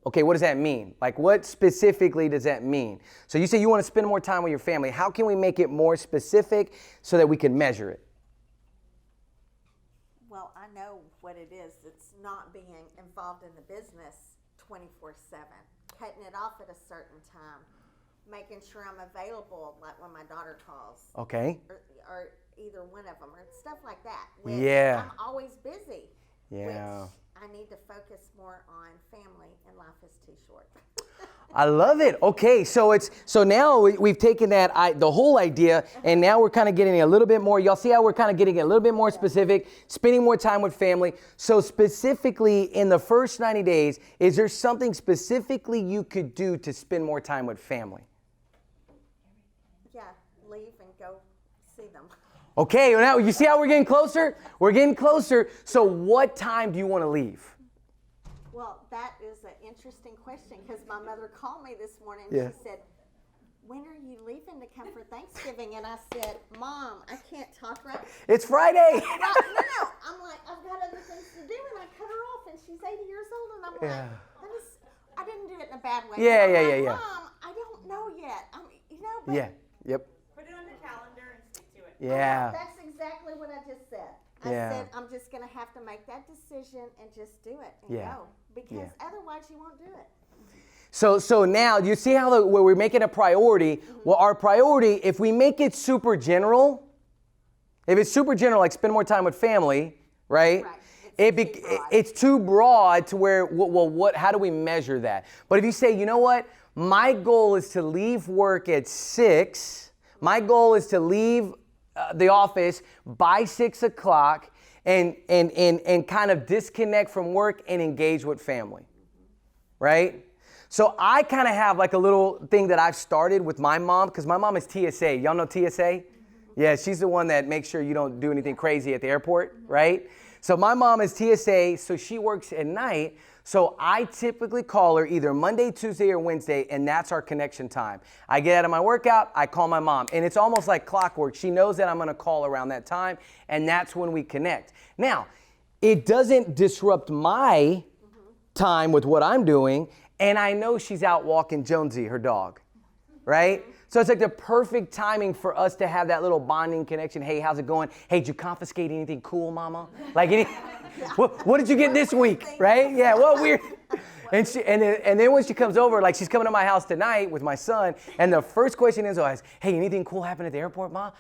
okay, what does that mean? Like, what specifically does that mean? So you say you want to spend more time with your family. How can we make it more specific so that we can measure it? Well, I know what it is. It's not being involved in the business 24/7, cutting it off at a certain time, making sure I'm available, like when my daughter calls. Okay. Or either one of them, or stuff like that. Yeah. I'm always busy. Yeah. Which I need to focus more on family, and life is too short. I love it. Okay, so now we've taken the whole idea, and now we're kind of getting a little bit more. Y'all see how we're kind of getting a little bit more specific, spending more time with family. So specifically in the first 90 days, is there something specifically you could do to spend more time with family? Yeah, leave and go see them. Okay, now you see how we're getting closer? We're getting closer. So what time do you want to leave? Well, that is an interesting question because my mother called me this morning. Yeah. She said, when are you leaving to come for Thanksgiving? And I said, Mom, I can't talk right now. It's Friday. Well, no. I'm like, I've got other things to do. And I cut her off and she's 80 years old. And I'm Yeah. like, I didn't do it in a bad way. Yeah, But I'm yeah, like, yeah. Mom, I don't know yet. But Yeah, yep. Put it on the calendar and stick to it. Yeah. That's exactly what I just said. I Yeah. said, I'm just going to have to make that decision and just do it and Yeah. go. Because otherwise you won't do it. So now, you see how where we're making a priority? Well, our priority, if we make it super general, if it's super general, like spend more time with family, right? Right. It's too broad to where, well, how do we measure that? But if you say, you know what? My goal is to leave work at 6. My goal is to leave the office by 6 o'clock and kind of disconnect from work and engage with family, right? So I kind of have like a little thing that I've started with my mom, because my mom is TSA. Y'all know TSA? Yeah, she's the one that makes sure you don't do anything crazy at the airport, right? So my mom is TSA, so she works at night. So I typically call her either Monday, Tuesday, or Wednesday, and that's our connection time. I get out of my workout, I call my mom, and it's almost like clockwork. She knows that I'm gonna call around that time, and that's when we connect. Now, it doesn't disrupt my time with what I'm doing, and I know she's out walking Jonesy, her dog, right? So it's like the perfect timing for us to have that little bonding connection. Hey, how's it going? Hey, did you confiscate anything cool, mama? Like, what did you get this week, right? Yeah, what weird. And then when she comes over, like she's coming to my house tonight with my son, and the first question is always, hey, anything cool happened at the airport, Ma?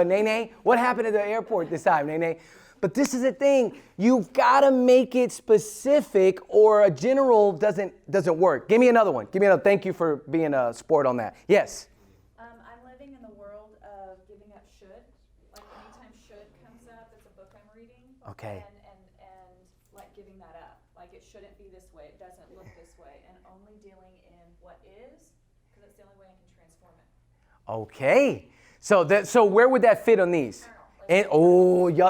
Nene, what happened at the airport this time, Nene? But this is the thing, you've gotta make it specific or a general doesn't work. Give me another one. Give me another. Thank you for being a sport on that. Yes. I'm living in the world of giving up should. Like anytime should comes up, it's a book I'm reading. Okay. And like giving that up. Like it shouldn't be this way, it doesn't look this way, and only dealing in what is, because it's the only way I can transform it. Okay. So where would that fit on these? And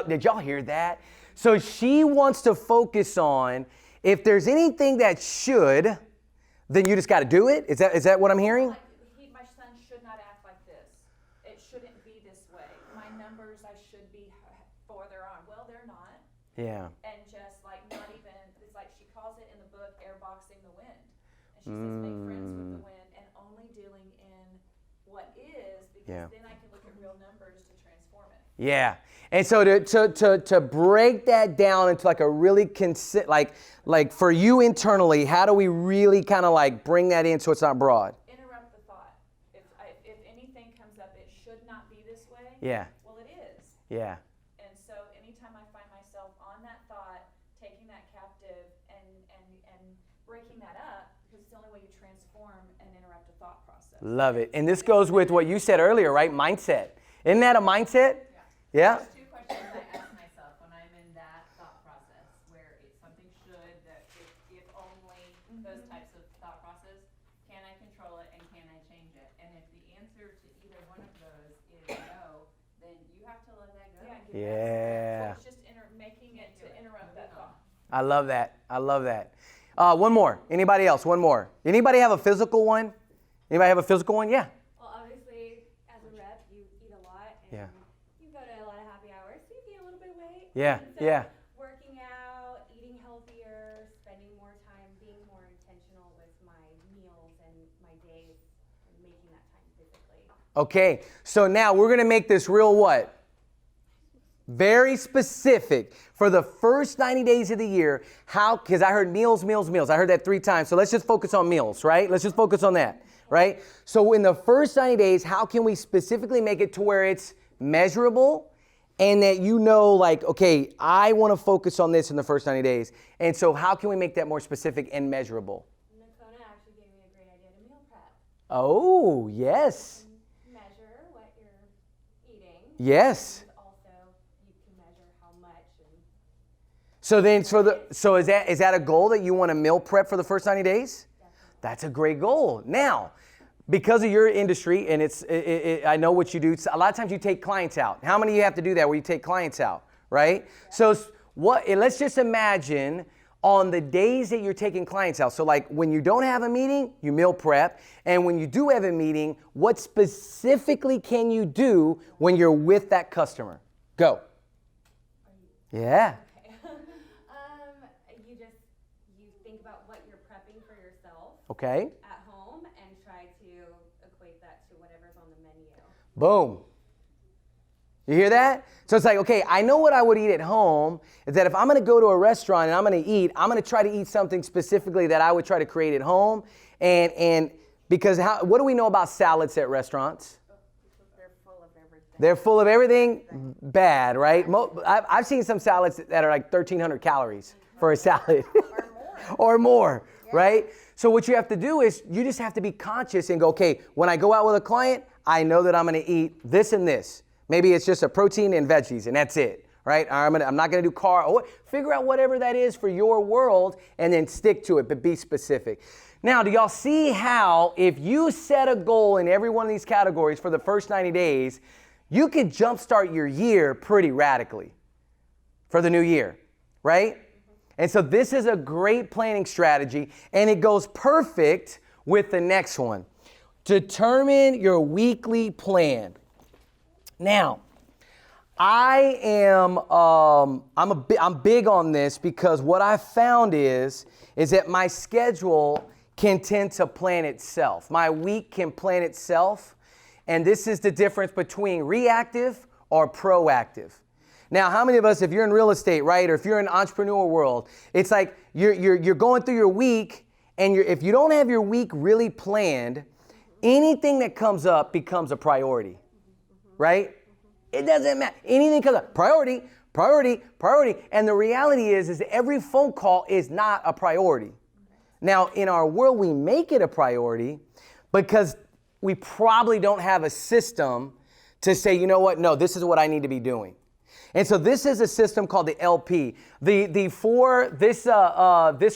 did y'all hear that? So she wants to focus on if there's anything that should, then you just got to do it. Is that what I'm hearing? Like my son should not act like this. It shouldn't be this way. My numbers I should be further on. Well, they're not. Yeah. And just like not even, it's like she calls it in the book airboxing the wind. And she says make friends with the wind and only dealing in what is, because then I can look at real numbers to transform it. Yeah. And so to break that down into like a really like for you internally, how do we really kind of like bring that in so it's not broad? Interrupt the thought. If anything comes up, it should not be this way. Yeah. Well, it is. Yeah. And so anytime I find myself on that thought, taking that captive and breaking that up, because it's the only way you transform and interrupt a thought process. Love it. And this goes with what you said earlier, right? Mindset. Isn't that a mindset? Yeah. There's two questions I ask myself when I'm in that thought process, where it's something should, that if only, those types of thought process, can I control it and can I change it? And if the answer to either one of those is no, then you have to let that go. Yeah. So it's just making it to interrupt that thought. I love that. I love that. One more. Anybody else? One more. Anybody have a physical one? Anybody have a physical one? Yeah. Well, obviously, as a rep, you eat a lot, and you go to a lot of happy hours, so you gain a little bit of weight. Yeah, And so yeah. working out, eating healthier, spending more time, being more intentional with my meals and my days, and making that time physically. Okay. So now we're going to make this real what? Very specific. For the first 90 days of the year, because I heard meals. I heard that 3 times. So let's just focus on meals, right? Let's just focus on that, right? So in the first 90 days, how can we specifically make it to where it's measurable and that you know, like, okay, I want to focus on this in the first 90 days. And so how can we make that more specific and measurable? Nakona actually gave me a great idea to meal prep. Oh, yes. Measure what you're eating. Yes. And also, you can measure how much. And So is that a goal that you want to meal prep for the first 90 days? definitely. That's a great goal. Now, because of your industry, and I know what you do, a lot of times you take clients out. How many of you have to do that where you take clients out, right? Yeah. So let's just imagine on the days that you're taking clients out. So like when you don't have a meeting, you meal prep. And when you do have a meeting, what specifically can you do when you're with that customer? Go. Yeah. You think about what you're prepping for yourself Okay. at home and try to equate that to whatever's on the menu. Boom. You hear that? So it's like, okay, I know what I would eat at home is that if I'm going to go to a restaurant and I'm going to try to eat something specifically that I would try to create at home. And because what do we know about salads at restaurants? They're full of everything. They're full of everything bad, right? I've seen some salads that are like 1,300 calories for a salad. Or more, right? So what you have to do is you just have to be conscious and go, okay, when I go out with a client, I know that I'm going to eat this and this. Maybe it's just a protein and veggies, and that's it, right? I'm not going to do figure out whatever that is for your world, and then stick to it, but be specific. Now, do y'all see how if you set a goal in every one of these categories for the first 90 days, you can jumpstart your year pretty radically for the new year, right? And so this is a great planning strategy, and it goes perfect with the next one. Determine your weekly plan. Now, I'm big on this because what I found is that my schedule can tend to plan itself. My week can plan itself, and this is the difference between reactive or proactive. Now, how many of us, if you're in real estate, right, or if you're in the entrepreneurial world, it's like you're going through your week, and if you don't have your week really planned, anything that comes up becomes a priority. Right? It doesn't matter. Anything comes up. Priority, priority, priority. And the reality is that every phone call is not a priority. Now, in our world, we make it a priority because we probably don't have a system to say, you know what? No, this is what I need to be doing. And so this is a system called the LP. This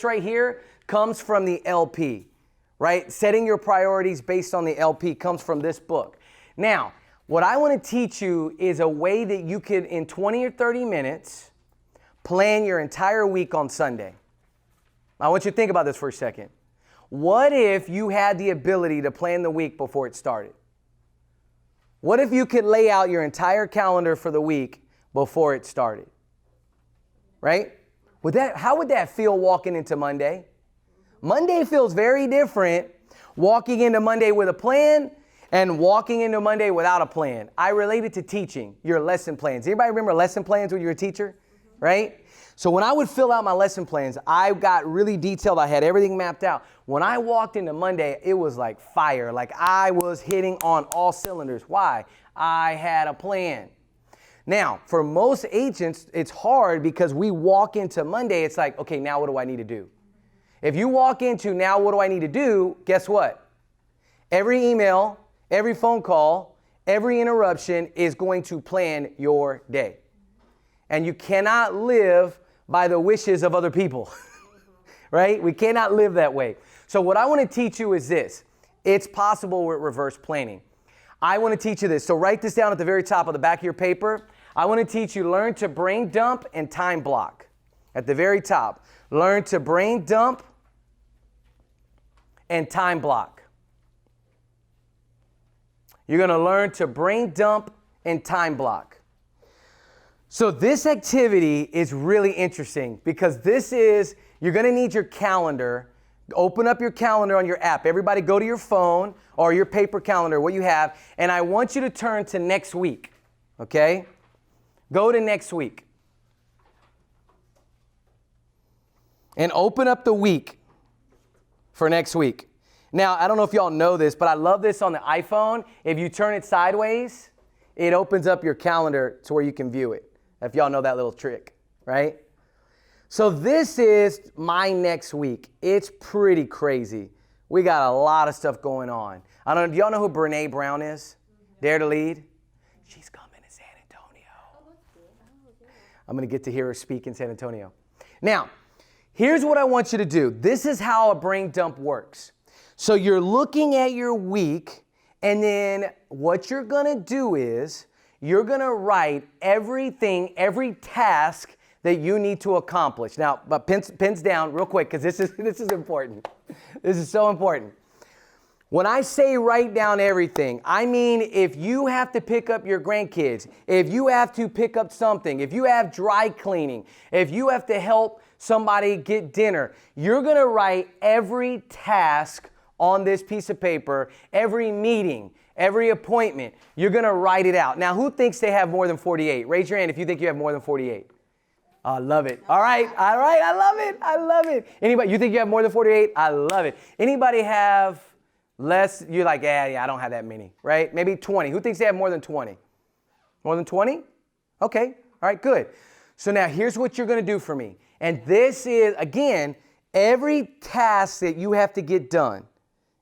right here comes from the LP, right? Setting your priorities based on the LP comes from this book. Now, what I want to teach you is a way that you could, in 20 or 30 minutes, plan your entire week on Sunday. I want you to think about this for a second. What if you had the ability to plan the week before it started? What if you could lay out your entire calendar for the week before it started? Right? How would that feel walking into Monday? Monday feels very different walking into Monday with a plan and walking into Monday without a plan. I relate it to teaching, your lesson plans. Anybody remember lesson plans when you were a teacher? Right? So when I would fill out my lesson plans, I got really detailed. I had everything mapped out. When I walked into Monday, it was like fire. Like I was hitting on all cylinders. Why? I had a plan. Now, for most agents, it's hard because we walk into Monday, it's like, okay, now what do I need to do? If you walk into now what do I need to do, guess what? Every email, every phone call, every interruption is going to plan your day. And you cannot live by the wishes of other people, right? We cannot live that way. So what I want to teach you is this. It's possible with reverse planning. I want to teach you this. So write this down at the very top of the back of your paper. I want to teach you learn to brain dump and time block. At the very top, learn to brain dump and time block. You're going to learn to brain dump and time block. So this activity is really interesting because you're going to need your calendar. Open up your calendar on your app. Everybody go to your phone or your paper calendar, what you have, and I want you to turn to next week, okay? Go to next week. And open up the week for next week. Now, I don't know if y'all know this, but I love this on the iPhone. If you turn it sideways, it opens up your calendar to where you can view it. If y'all know that little trick, right? So this is my next week. It's pretty crazy. We got a lot of stuff going on. I don't know, do y'all know who Brene Brown is? Dare to Lead? She's coming to San Antonio. I'm going to get to hear her speak in San Antonio. Now, here's what I want you to do. This is how a brain dump works. So you're looking at your week, and then what you're going to do is you're going to write everything, every task that you need to accomplish. Now, but pens down real quick because this is important. This is so important. When I say write down everything, I mean if you have to pick up your grandkids, if you have to pick up something, if you have dry cleaning, if you have to help somebody get dinner, you're going to write every task on this piece of paper, every meeting, every appointment. You're going to write it out. Now, who thinks they have more than 48? Raise your hand if you think you have more than 48. I love it. All right. I love it. I love it. Anybody, you think you have more than 48? I love it. Anybody have less? You're like, yeah, I don't have that many, right? Maybe 20. Who thinks they have more than 20? More than 20? Okay. All right, good. So now here's what you're going to do for me. And this is, again, every task that you have to get done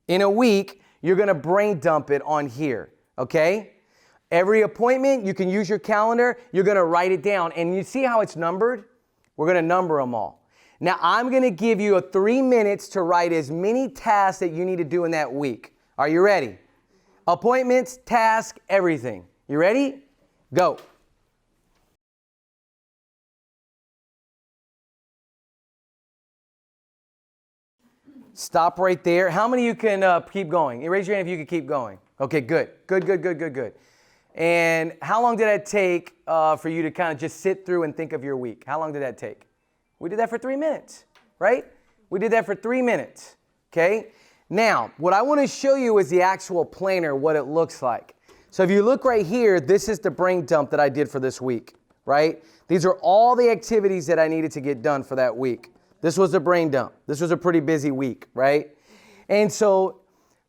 in a week, you're going to brain dump it on here. okay? Every appointment, you can use your calendar. You're going to write it down. And you see how it's numbered? We're going to number them all. Now, I'm going to give you 3 minutes to write as many tasks that you need to do in that week. Are you ready? Appointments, tasks, everything. You ready? Go. Stop right there. How many of you can keep going? Raise your hand if you can keep going. Okay, good. Good. And how long did that take for you to kind of just sit through and think of your week? How long did that take? We did that for 3 minutes, right? We did that for 3 minutes, okay? Now, what I want to show you is the actual planner, what it looks like. So if you look right here, this is the brain dump that I did for this week, right? These are all the activities that I needed to get done for that week. This was the brain dump. This was a pretty busy week, right? And so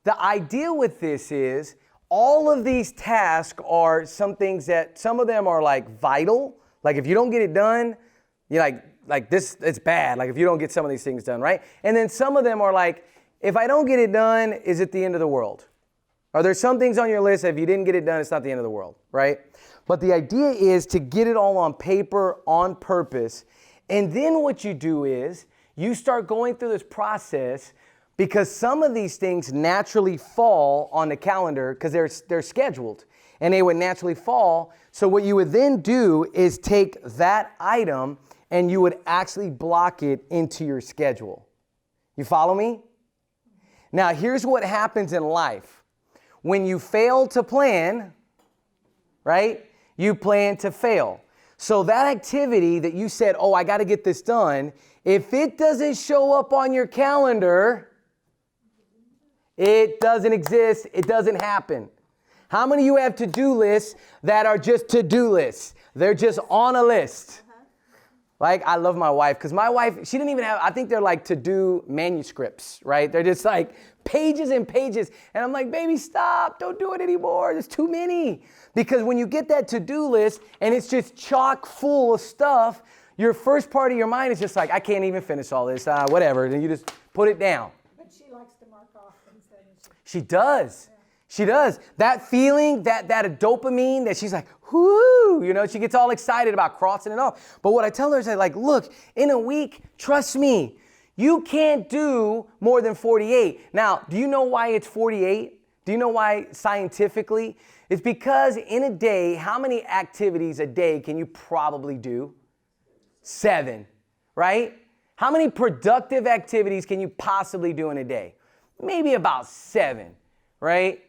the idea with this is all of these tasks are some things that some of them are like vital. Like if you don't get it done, you're like this, it's bad. Like if you don't get some of these things done, right? And then some of them are like, if I don't get it done, is it the end of the world? Are there some things on your list that if you didn't get it done, it's not the end of the world, right? But the idea is to get it all on paper, on purpose. And then what you do is you start going through this process because some of these things naturally fall on the calendar because they're scheduled and they would naturally fall. So what you would then do is take that item and you would actually block it into your schedule. You follow me? Now, here's what happens in life. When you fail to plan, right, you plan to fail. So that activity that you said, oh, I got to get this done, if it doesn't show up on your calendar, it doesn't exist. It doesn't happen. How many of you have to-do lists that are just to-do lists? They're just on a list. Like, I love my wife because my wife, she didn't even have, I think they're like to-do manuscripts, right? They're just like pages and pages. And I'm like, baby, stop. Don't do it anymore. There's too many. Because when you get that to-do list and it's just chock full of stuff, your first part of your mind is just like, I can't even finish all this, whatever. And you just put it down. But she likes to mark off things that She does. Yeah. She does. That feeling, that dopamine that she's like, whoo, you know, she gets all excited about crossing it off. But what I tell her is like, look, in a week, trust me, you can't do more than 48. Now, do you know why it's 48? Do you know why scientifically? It's because in a day, how many activities a day can you probably do? 7, right? How many productive activities can you possibly do in a day? Maybe about 7, right?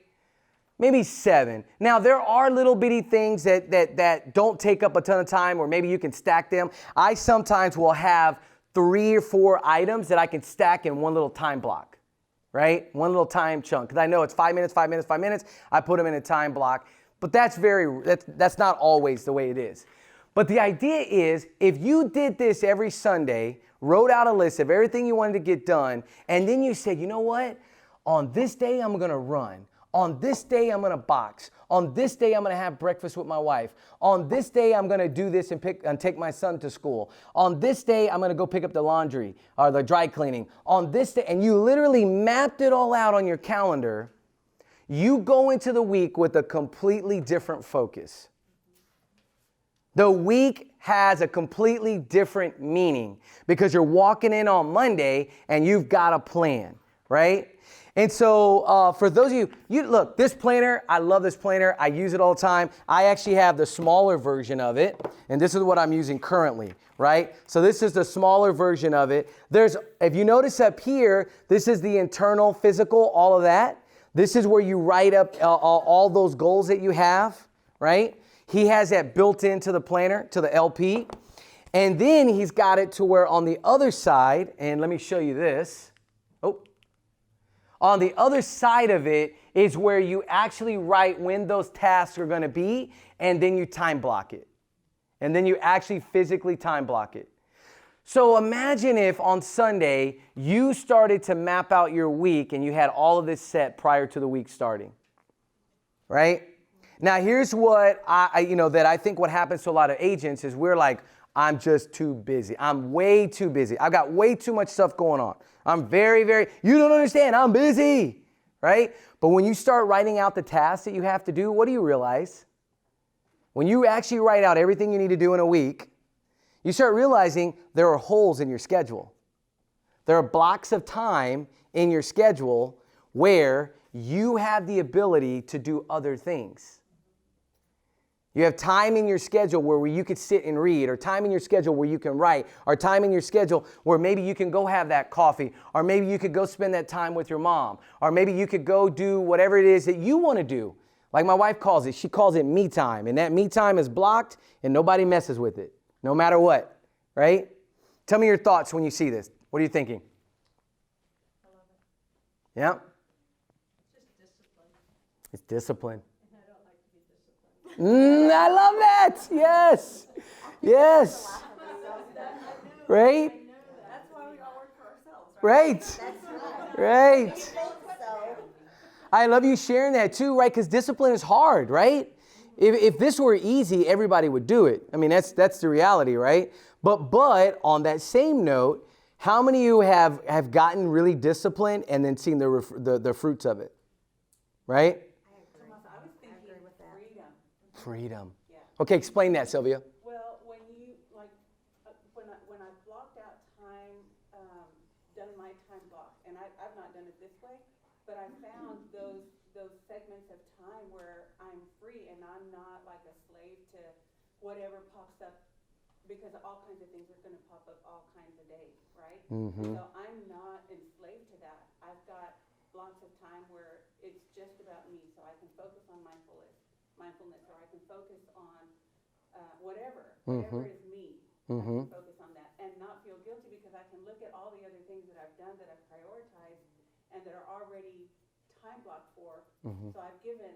Maybe 7. Now, there are little bitty things that don't take up a ton of time, or maybe you can stack them. I sometimes will have 3 or 4 items that I can stack in one little time block, right? One little time chunk. Because I know it's 5 minutes, 5 minutes, 5 minutes. I put them in a time block. But that's not always the way it is. But the idea is, if you did this every Sunday, wrote out a list of everything you wanted to get done, and then you said, you know what? On this day, I'm going to run. On this day, I'm going to box. On this day, I'm going to have breakfast with my wife. On this day, I'm going to do this and take my son to school. On this day, I'm going to go pick up the laundry or the dry cleaning. On this day, and you literally mapped it all out on your calendar, you go into the week with a completely different focus. The week has a completely different meaning because you're walking in on Monday and you've got a plan, right? And so for those of you look, this planner, I love this planner. I use it all the time. I actually have the smaller version of it, and this is what I'm using currently, right? So this is the smaller version of it. If you notice up here, this is the internal, physical, all of that. This is where you write up all those goals that you have, right? He has that built into the planner, to the LP. And then he's got it to where on the other side, and let me show you this. On the other side of it is where you actually write when those tasks are going to be, and then you time block it. And then you actually physically time block it. So imagine if on Sunday you started to map out your week and you had all of this set prior to the week starting, right? Now here's what that I think what happens to a lot of agents is we're like, I'm just too busy. I'm way too busy. I've got way too much stuff going on. I'm very, you don't understand. I'm busy, right? But when you start writing out the tasks that you have to do, what do you realize? When you actually write out everything you need to do in a week, you start realizing there are holes in your schedule. There are blocks of time in your schedule where you have the ability to do other things. You have time in your schedule where you could sit and read, or time in your schedule where you can write, or time in your schedule where maybe you can go have that coffee, or maybe you could go spend that time with your mom, or maybe you could go do whatever it is that you want to do. Like my wife calls it, she calls it me time, and that me time is blocked and nobody messes with it, no matter what, right? Tell me your thoughts when you see this. What are you thinking? I love it. Yeah? It's just discipline. It's discipline. And I don't like to be disciplined. I love that. Yes. Yes. Right? That's why we all work for ourselves, Right. That's right. Right. So, I love you sharing that too, right? Because discipline is hard, right? If this were easy, everybody would do it. I mean, that's the reality, right? But on that same note, how many of you have gotten really disciplined and then seen the fruits of it? Right? Tomas, I was thinking freedom. Freedom. Yeah. Okay, explain that, Sylvia. Well, when you, like, when I blocked out time, done my time block, and I've not done it this way, but I found those segments of time where I'm free and I'm not like a slave to whatever pops up, because all kinds of things are going to pop up all kinds of days, right? Mm-hmm. So I'm not enslaved to that. I've got blocks of time where it's just about me, so I can focus on mindfulness, or I can focus on whatever is me. Mm-hmm. I can focus on that and not feel guilty, because I can look at all the other things that I've done, that I've prioritized, and that are already time blocked for. Mm-hmm. So I've given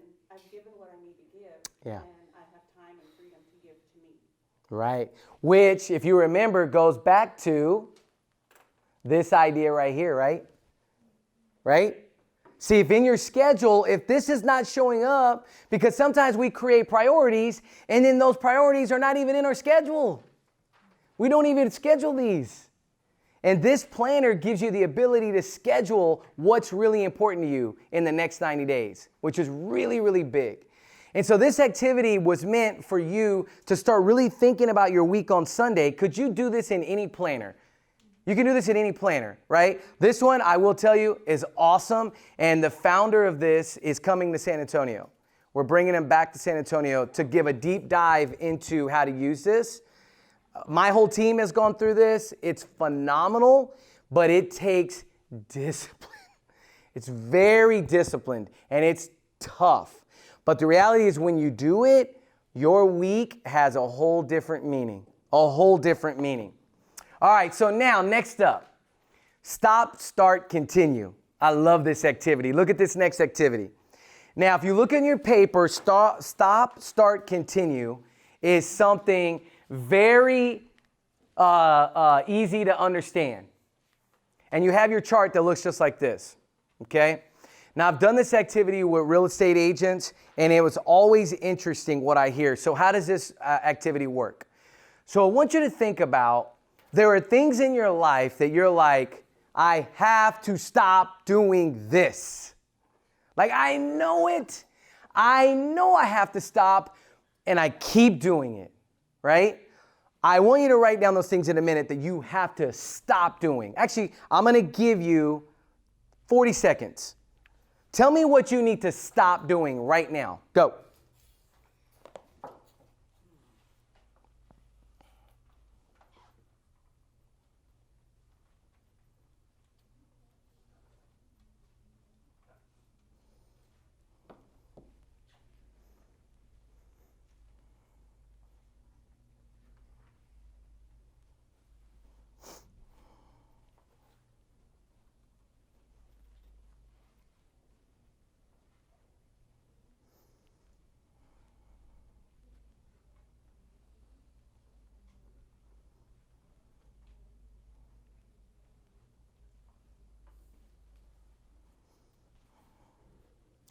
what I need to give, Yeah. and I have time and freedom to give to me. Right. Which, if you remember, goes back to this idea right here, right? Right? See, if in your schedule, if this is not showing up, because sometimes we create priorities and then those priorities are not even in our schedule. We don't even schedule these. And this planner gives you the ability to schedule what's really important to you in the next 90 days, which is really, really big. And so this activity was meant for you to start really thinking about your week on Sunday. Could you do this in any planner? You can do this in any planner, right? This one, I will tell you, is awesome. And the founder of this is coming to San Antonio. We're bringing him back to San Antonio to give a deep dive into how to use this. My whole team has gone through this. It's phenomenal, but it takes discipline. It's very disciplined, and it's tough. But the reality is, when you do it, your week has a whole different meaning. A whole different meaning. All right, so now, next up, stop, start, continue. I love this activity. Look at this next activity. Now, if you look in your paper, stop, start, continue is something very easy to understand. And you have your chart that looks just like this, okay? Now, I've done this activity with real estate agents, and it was always interesting what I hear. So how does this activity work? So I want you to think about, there are things in your life that you're like, I have to stop doing this. Like, I know it. I know I have to stop, and I keep doing it, right? I want you to write down those things in a minute that you have to stop doing. Actually, I'm going to give you 40 seconds. Tell me what you need to stop doing right now. Go.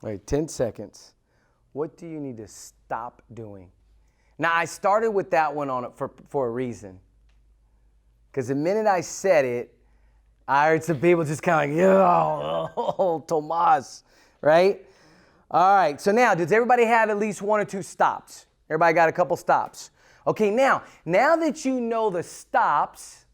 All right, 10 seconds. What do you need to stop doing? Now, I started with that one on it for a reason. Because the minute I said it, I heard some people just kind of like, oh, Tomas, right? All right, so now, does everybody have at least one or two stops? Everybody got a couple stops? Okay, now that you know the stops,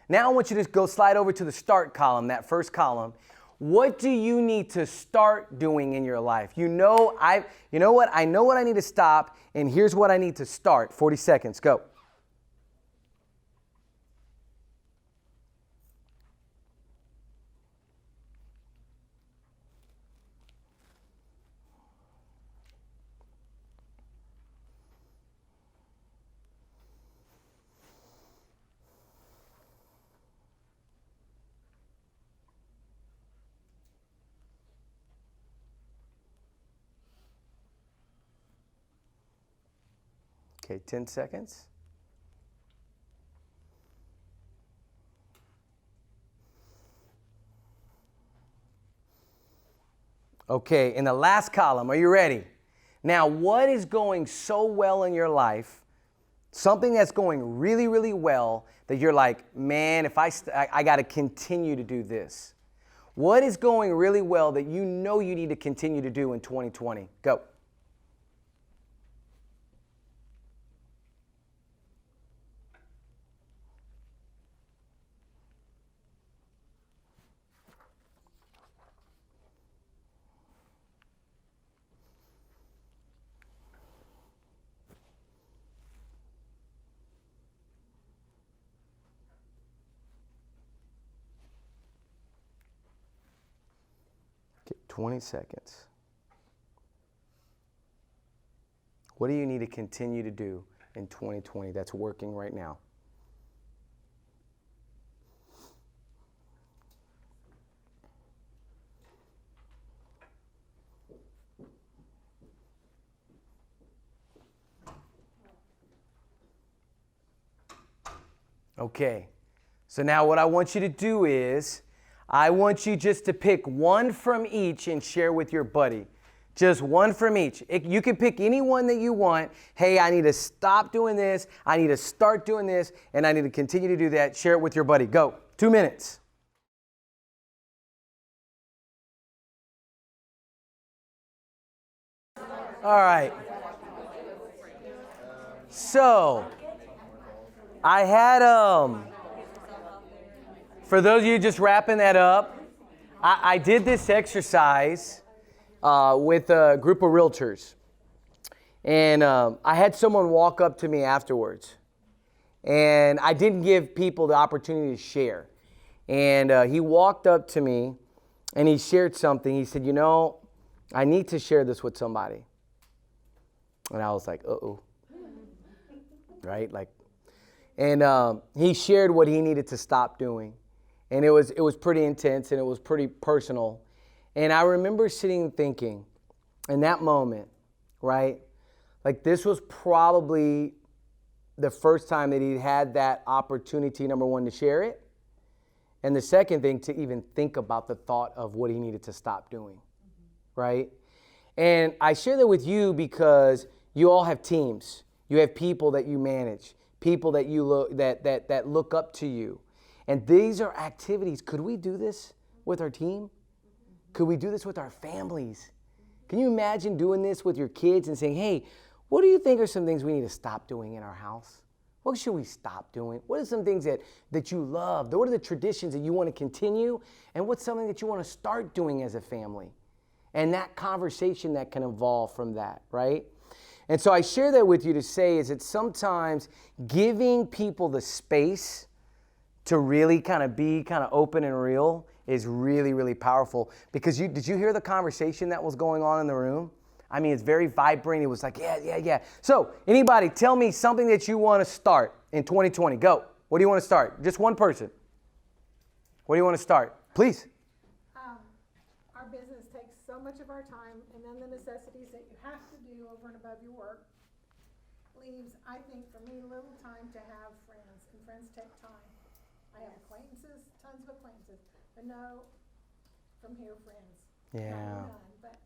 now I want you to go slide over to the start column, that first column. What do you need to start doing in your life? You know what? I know what I need to stop, and here's what I need to start. 40 seconds, go. Okay, 10 seconds. Okay, in the last column, are you ready? Now, what is going so well in your life, something that's going really, really well, that you're like, man, if I got to continue to do this. What is going really well that you know you need to continue to do in 2020? Go. Okay, 20 seconds. What do you need to continue to do in 2020 that's working right now? Okay, so now what I want you to do is, I want you just to pick one from each and share with your buddy. Just one from each. You can pick any one that you want. Hey, I need to stop doing this. I need to start doing this. And I need to continue to do that. Share it with your buddy. Go. 2 minutes. All right. So, I had, for those of you just wrapping that up, I did this exercise with a group of realtors. And I had someone walk up to me afterwards. And I didn't give people the opportunity to share. And he walked up to me and he shared something. He said, I need to share this with somebody. And I was like, uh-oh. Right? And he shared what he needed to stop doing. And it was pretty intense and it was pretty personal. And I remember sitting and thinking in that moment, right? This was probably the first time that he had that opportunity, number one, to share it. And the second thing, to even think about the thought of what he needed to stop doing, right? And I share that with you because you all have teams. You have people that you manage, people that you that look up to you. And these are activities. Could we do this with our team? Could we do this with our families? Can you imagine doing this with your kids and saying, hey, what do you think are some things we need to stop doing in our house? What should we stop doing? What are some things that you love? What are the traditions that you want to continue? And what's something that you want to start doing as a family? And that conversation that can evolve from that, right? And so I share that with you to say is that sometimes giving people the space to really kind of be kind of open and real is really, really powerful. Because did you hear the conversation that was going on in the room? I mean, it's very vibrant. It was like, yeah. So anybody tell me something that you want to start in 2020. Go. What do you want to start? Just one person. What do you want to start? Please. Our business takes so much of our time, and then the necessities that you have to do over and above your work leaves, I think, for me, little time to have friends, and friends take time. I have acquaintances, tons of acquaintances, but no from here friends. Yeah. None. But,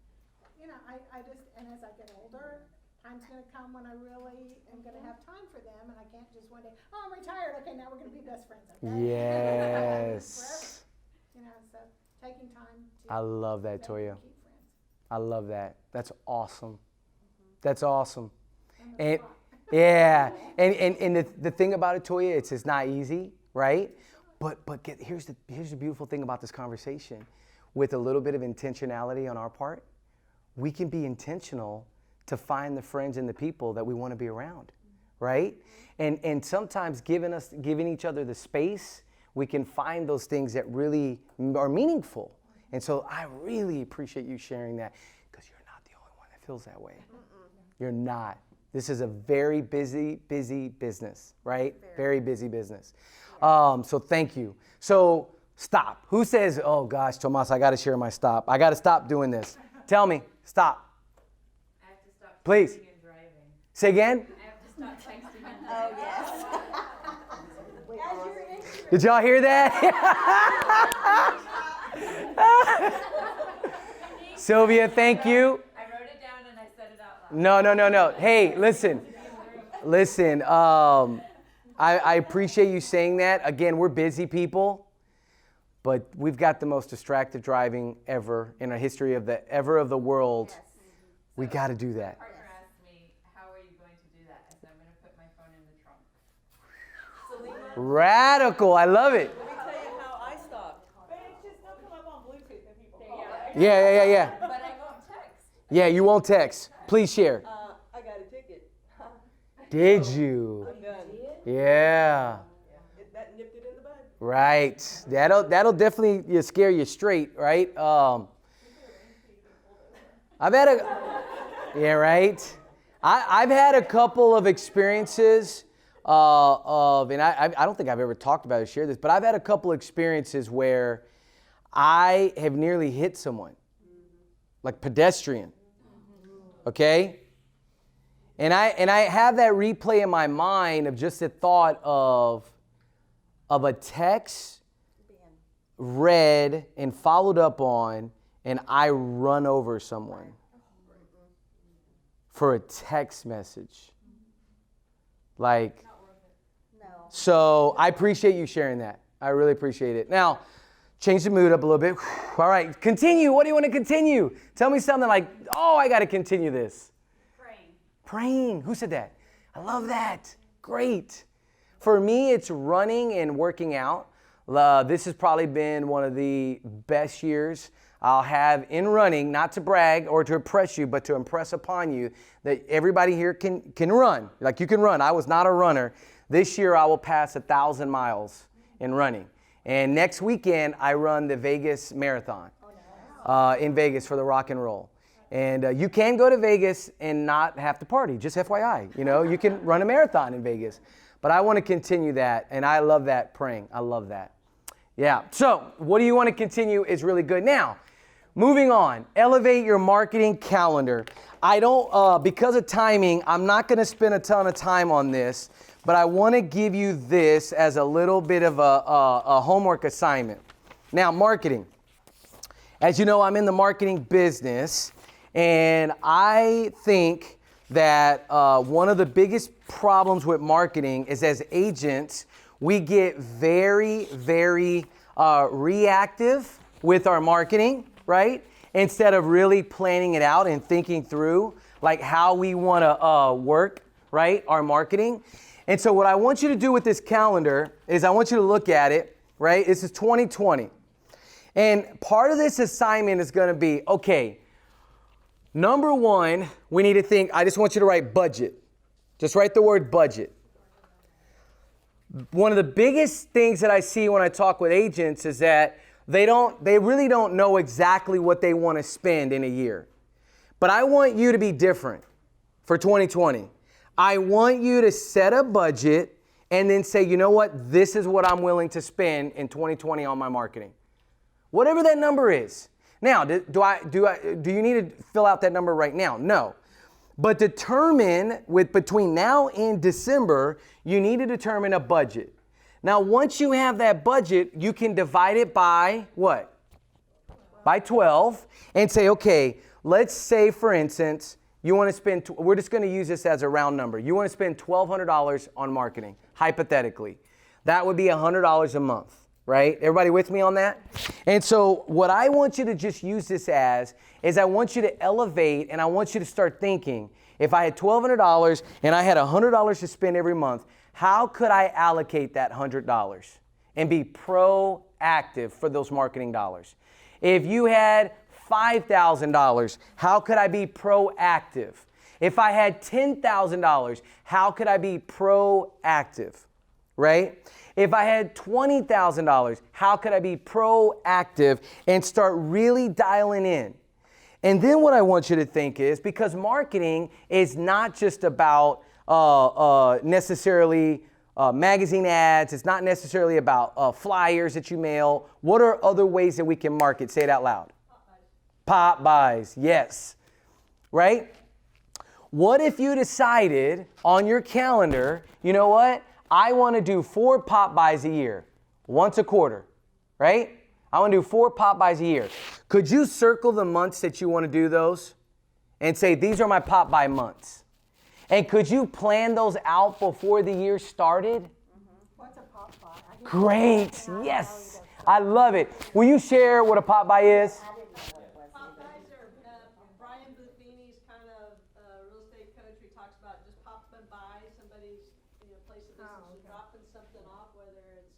I just, and as I get older, time's going to come when I really am going to have time for them, and I can't just one day, I'm retired, okay, now we're going to be best friends, okay? Yes. So taking time to I love that, Toya. keep friends. I love that. That's awesome. That's awesome. And yeah, and the thing about it, Toya, it's not easy, right? But here's the beautiful thing about this conversation. With a little bit of intentionality on our part, we can be intentional to find the friends and the people that we want to be around, right? And sometimes giving each other the space, we can find those things that really are meaningful. And so I really appreciate you sharing that, because you're not the only one that feels that way. You're not. This is a very busy business, right? Very busy business. So thank you. So stop. Who says, oh gosh, Tomas, I got to share my stop. I got to stop doing this. Tell me, stop. I have to stop Please. texting and driving. Say again? I have to stop texting and Oh, driving. yes. Did y'all hear that? Sylvia, thank you. I wrote it down and I said it out loud. No. Hey, listen. I appreciate you saying that. Again, we're busy people, but we've got the most distracted driving ever in the history of the world. Yes. We got to do that. My partner asked me, how are you going to do that? I said, I'm going to put my phone in the trunk. Radical. I love it. Let me tell you how I stopped. But it's just don't come up on Bluetooth and people call. Yeah. But I won't text. Yeah, you won't text. Please share. I got a ticket. Did you? I'm done. Yeah. That nipped it in the bud. Right. That'll definitely scare you straight, right? I've had I've had a couple of experiences and I don't think I've ever talked about it or shared this, but I've had a couple of experiences where I have nearly hit someone, like pedestrian. Okay? And I have that replay in my mind of just the thought of a text read and followed up on, and I run over someone for a text message. Like, No. so I appreciate you sharing that. I really appreciate it. Now, change the mood up a little bit. All right, continue. What do you want to continue? Tell me something like, oh, I got to continue this. Praying. Who said that? I love that. Great. For me, it's running and working out. This has probably been one of the best years I'll have in running, not to brag or to impress you, but to impress upon you that everybody here can run. Like, you can run. I was not a runner. This year, I will pass 1,000 miles in running. And next weekend, I run the Vegas Marathon in Vegas for the rock and roll. And you can go to Vegas and not have to party, just FYI. You can run a marathon in Vegas. But I want to continue that, and I love that praying. I love that. Yeah, so what do you want to continue is really good. Now, moving on, elevate your marketing calendar. I don't, because of timing, I'm not going to spend a ton of time on this, but I want to give you this as a little bit of a homework assignment. Now, marketing. As you know, I'm in the marketing business. And I think that one of the biggest problems with marketing is, as agents, we get very, very reactive with our marketing, right? Instead of really planning it out and thinking through like how we want to work, right? Our marketing. And so what I want you to do with this calendar is I want you to look at it, right? This is 2020. And part of this assignment is going to be, okay, number one, we need to think, I just want you to write budget. Just write the word budget. One of the biggest things that I see when I talk with agents is that they really don't know exactly what they want to spend in a year. But I want you to be different for 2020. I want you to set a budget and then say, you know what, this is what I'm willing to spend in 2020 on my marketing. Whatever that number is. Now, do you need to fill out that number right now? No. But determine between now and December, you need to determine a budget. Now, once you have that budget, you can divide it by what? By 12 and say, okay, let's say, for instance, you want to spend, we're just going to use this as a round number. You want to spend $1,200 on marketing, hypothetically. That would be $100 a month, right? Everybody with me on that? And so what I want you to just use this as is I want you to elevate and I want you to start thinking, if I had $1,200 and I had $100 to spend every month, how could I allocate that $100 and be proactive for those marketing dollars? If you had $5,000, how could I be proactive? If I had $10,000, how could I be proactive, right? If I had $20,000, how could I be proactive and start really dialing in? And then what I want you to think is, because marketing is not just about necessarily magazine ads, it's not necessarily about flyers that you mail. What are other ways that we can market? Say it out loud. Pop buys, yes, right? What if you decided on your calendar, you know what? I want to do 4 pop buys a year, once a quarter, right? I want to do 4 pop buys a year. Could you circle the months that you want to do those and say, these are my pop buy months? And could you plan those out before the year started? What's a pop buy? Great, yes, I love it. Will you share what a pop buy is? Pop buys are, Brian Buffini's kind of real estate coach, he talks about just popping by somebody's, place of business and dropping something off, whether it's,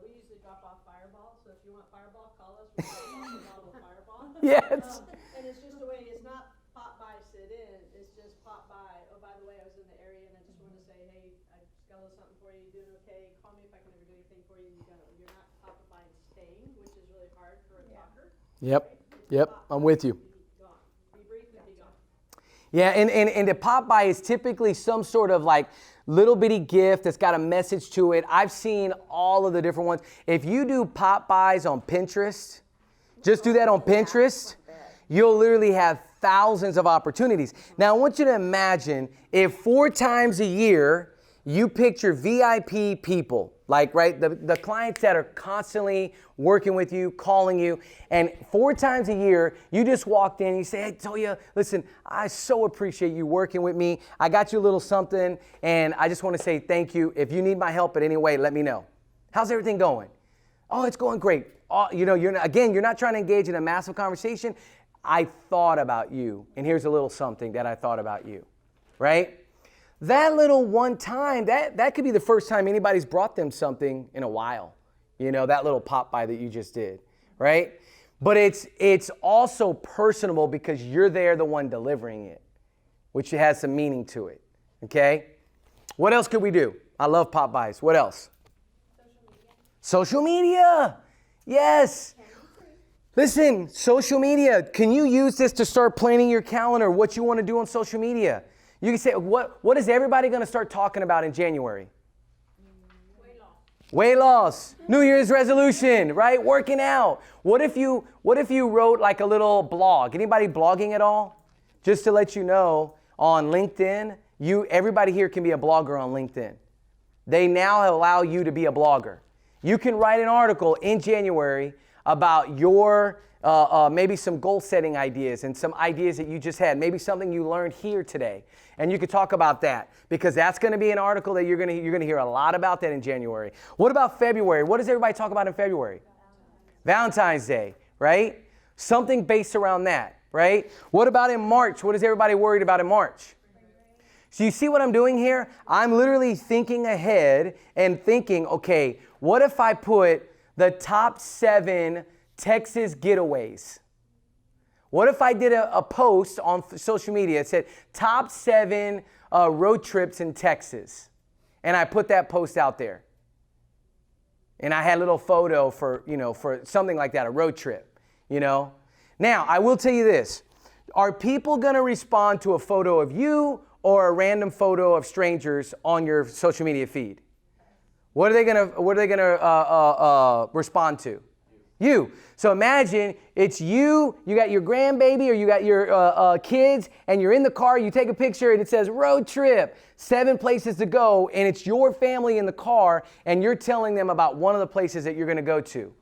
we usually drop off Fireball, so if you want Fireball, call us, we'll drop off a bottle of Fireball. Yes. And it's just a way, it's not pop by, sit in, it's just pop by, oh, by the way, I was in the area and I just wanted to say, hey, I just got a little something for you, you doing okay, call me if I can ever do anything for you, you're not popping by and staying, which is really hard for a talker. Yep, I'm with you. Be brief and be gone. Yeah, and the pop by is typically some sort of like little bitty gift that's got a message to it. I've seen all of the different ones. If you do pop buys on Pinterest, just do that on Pinterest, you'll literally have thousands of opportunities. Now, I want you to imagine if 4 times a year you picked your VIP people, like, right, the clients that are constantly working with you, calling you, and 4 times a year, you just walked in and you say, hey, Toya, listen, I so appreciate you working with me. I got you a little something, and I just want to say thank you. If you need my help in any way, let me know. How's everything going? Oh, it's going great. Oh, you're not trying to engage in a massive conversation. I thought about you, and here's a little something that I thought about you, right? That little one time, that could be the first time anybody's brought them something in a while. That little pop by that you just did, right? But it's also personable because you're there, the one delivering it, which has some meaning to it, okay? What else could we do? I love pop buys. What else? Social media. Yes. Listen, social media. Can you use this to start planning your calendar, what you want to do on social media? You can say, what is everybody going to start talking about in January? Weight loss. New Year's resolution, right? Working out. What if you wrote like a little blog? Anybody blogging at all? Just to let you know, on LinkedIn, everybody here can be a blogger on LinkedIn. They now allow you to be a blogger. You can write an article in January about your maybe some goal setting ideas and some ideas that you just had, maybe something you learned here today. And you could talk about that because that's going to be an article that you're going to hear a lot about that in January. What about February? What does everybody talk about in February? Valentine's Day, right? Something based around that, right? What about in March? What is everybody worried about in March? So you see what I'm doing here? I'm literally thinking ahead and thinking, okay, what if I put the top 7 Texas getaways? What if I did a post on social media that said top 7 road trips in Texas? And I put that post out there. And I had a little photo for something like that, a road trip, Now, I will tell you this. Are people going to respond to a photo of you or a random photo of strangers on your social media feed? What are they going to respond to? You. So imagine it's you got your grandbaby or you got your kids, and you're in the car, you take a picture and it says road trip, 7 places to go, and it's your family in the car, and you're telling them about one of the places that you're going to go to.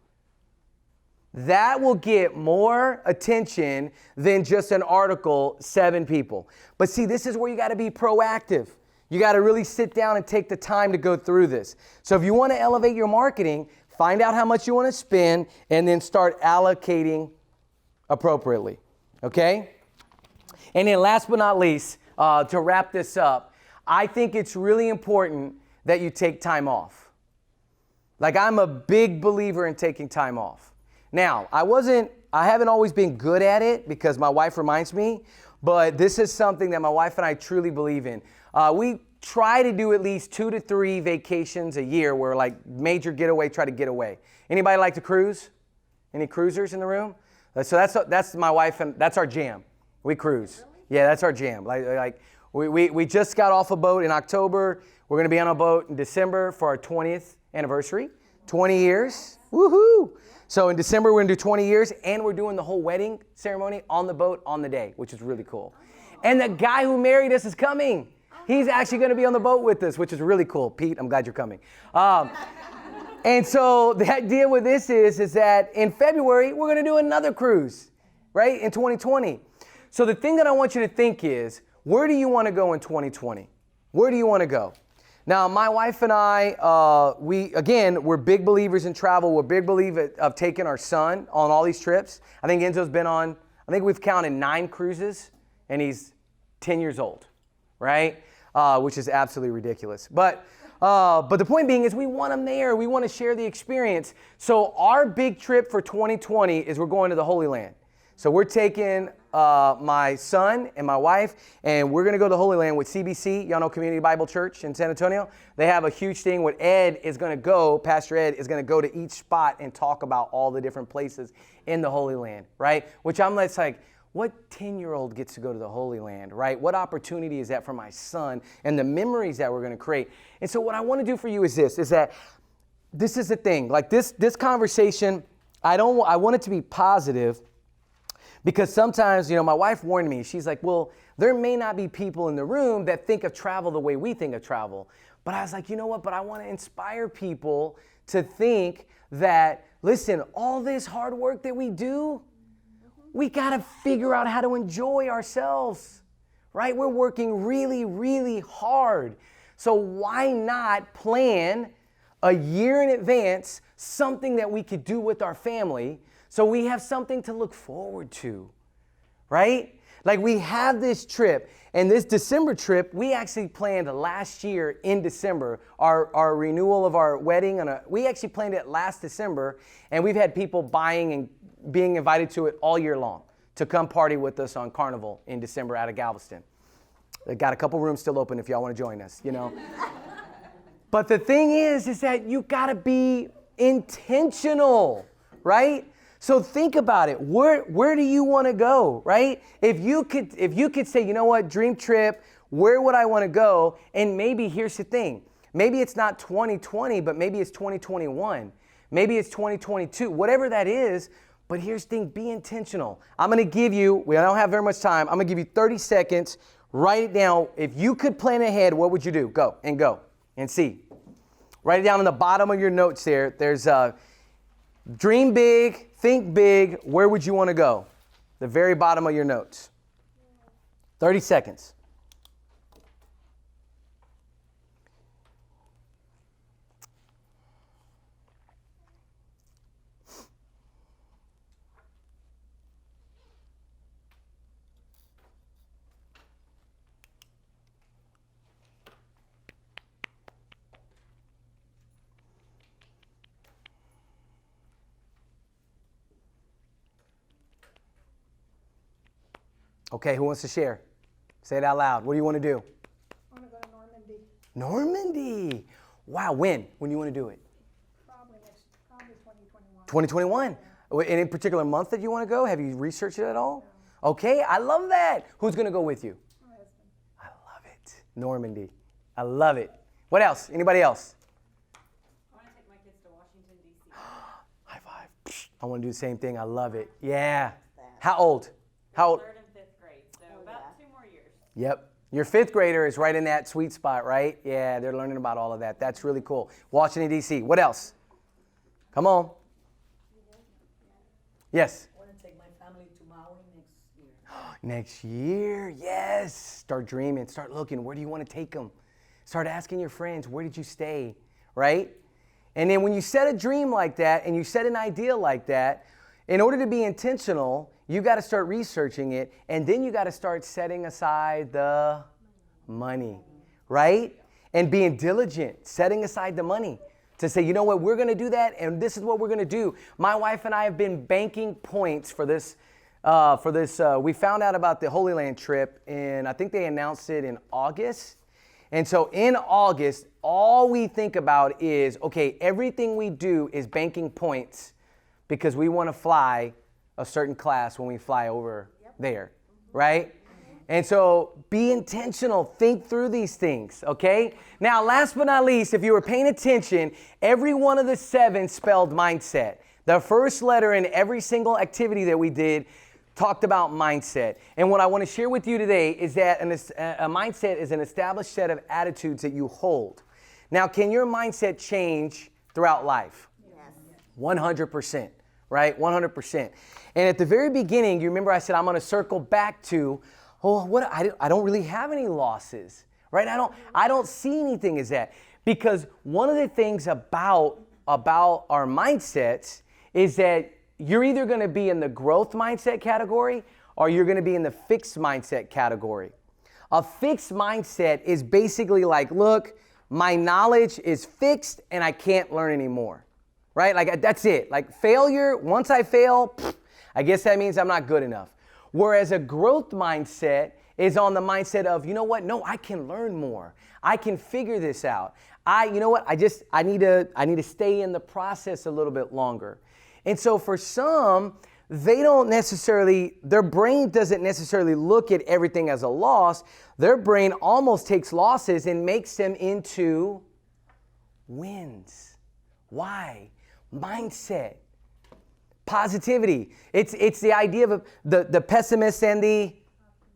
That will get more attention than just an article, 7 people. But see, this is where you got to be proactive. You got to really sit down and take the time to go through this. So if you want to elevate your marketing, Find out how much you want to spend and then start allocating appropriately. Okay? And then last but not least, to wrap this up, I think it's really important that you take time off. Like, I'm a big believer in taking time off. Now, I haven't always been good at it because my wife reminds me, but this is something that my wife and I truly believe in. We try to do at least 2 to 3 vacations a year where, like, major getaway, try to get away. Anybody like to cruise? Any cruisers in the room? So that's my wife, and that's our jam. We cruise. Yeah, that's our jam. Like we just got off a boat in October. We're going to be on a boat in December for our 20th anniversary. 20 years. Woohoo! So in December, we're going to do 20 years, and we're doing the whole wedding ceremony on the boat on the day, which is really cool. And the guy who married us is coming. He's actually going to be on the boat with us, which is really cool. Pete, I'm glad you're coming. And so the idea with this is that in February, we're going to do another cruise, right, in 2020. So the thing that I want you to think is, where do you want to go in 2020? Where do you want to go? Now, my wife and I, we're big believers in travel. We're big believers of taking our son on all these trips. I think Enzo's been on, I think we've counted 9 cruises, and he's 10 years old, right? Which is absolutely ridiculous. But the point being is we want him there. We want to share the experience. So our big trip for 2020 is we're going to the Holy Land. So we're taking my son and my wife, and we're going to go to the Holy Land with CBC, y'all know Community Bible Church in San Antonio. They have a huge thing where Pastor Ed is going to go to each spot and talk about all the different places in the Holy Land, right? Which it's like, what 10-year-old gets to go to the Holy Land, right? What opportunity is that for my son and the memories that we're going to create? And so what I want to do for you is that this is the thing. Like this conversation, I want it to be positive. Because sometimes, my wife warned me. She's like, well, there may not be people in the room that think of travel the way we think of travel. But I was like, you know what? But I want to inspire people to think that, listen, all this hard work that we do, we got to figure out how to enjoy ourselves, right? We're working really, really hard. So why not plan a year in advance something that we could do with our family so we have something to look forward to, right? Like we have this trip, and this December trip, we actually planned last year in December, our renewal of our wedding. We actually planned it last December, and we've had people buying and being invited to it all year long to come party with us on Carnival in December out of Galveston. They got a couple rooms still open if y'all want to join us, But the thing is that you got to be intentional, right? So think about it. Where do you want to go, right? If you could say, you know what, dream trip, where would I want to go? And maybe here's the thing. Maybe it's not 2020, but maybe it's 2021. Maybe it's 2022, whatever that is. But here's the thing, be intentional. I'm going to give you, we don't have very much time. I'm going to give you 30 seconds. Write it down. If you could plan ahead, what would you do? Go and see. Write it down on the bottom of your notes there. There's dream big, think big. Where would you want to go? The very bottom of your notes. 30 seconds. Okay, who wants to share? Say it out loud. What do you want to do? I want to go to Normandy. Normandy. Wow, when? When do you want to do it? Probably 2021. 2021? Any particular month that you want to go? Have you researched it at all? No. Okay, I love that. Who's going to go with you? My husband. I love it. Normandy. I love it. What else? Anybody else? I want to take my kids to Washington, D.C. High five. I want to do the same thing. I love it. Yeah. How old? How old? 3rd and 5th grade, so about 2 more years. Yep. Your 5th grader is right in that sweet spot, right? Yeah, they're learning about all of that. That's really cool. Washington, D.C. What else? Come on. Yes? I want to take my family to Maui next year. Next year? Yes. Start dreaming. Start looking. Where do you want to take them? Start asking your friends, where did you stay? Right? And then when you set a dream like that and you set an idea like that, in order to be intentional, you got to start researching it, and then you got to start setting aside the money, right? And being diligent, setting aside the money to say, you know what, we're going to do that, and this is what we're going to do. My wife and I have been banking points for this. We found out about the Holy Land trip, and I think they announced it in August. And so in August, all we think about is, okay, everything we do is banking points because we want to fly a certain class when we fly over there, right? And so be intentional. Think through these things, okay? Now, last but not least, if you were paying attention, every one of the 7 spelled mindset. The first letter in every single activity that we did talked about mindset. And what I want to share with you today is that a mindset is an established set of attitudes that you hold. Now, can your mindset change throughout life? Yes. 100%, right? 100%. And at the very beginning, you remember I said I'm going to circle back to, I don't really have any losses, right? I don't see anything as that. Because one of the things about our mindsets is that you're either going to be in the growth mindset category or you're going to be in the fixed mindset category. A fixed mindset is basically like, look, my knowledge is fixed and I can't learn anymore, right? Like that's it. Like failure, once I fail, I guess that means I'm not good enough. Whereas a growth mindset is on the mindset of, you know what? No, I can learn more. I can figure this out. You know what? I need to stay in the process a little bit longer. And so for some, their brain doesn't necessarily look at everything as a loss. Their brain almost takes losses and makes them into wins. Why? Mindset. Positivity. It's the idea of the pessimist and the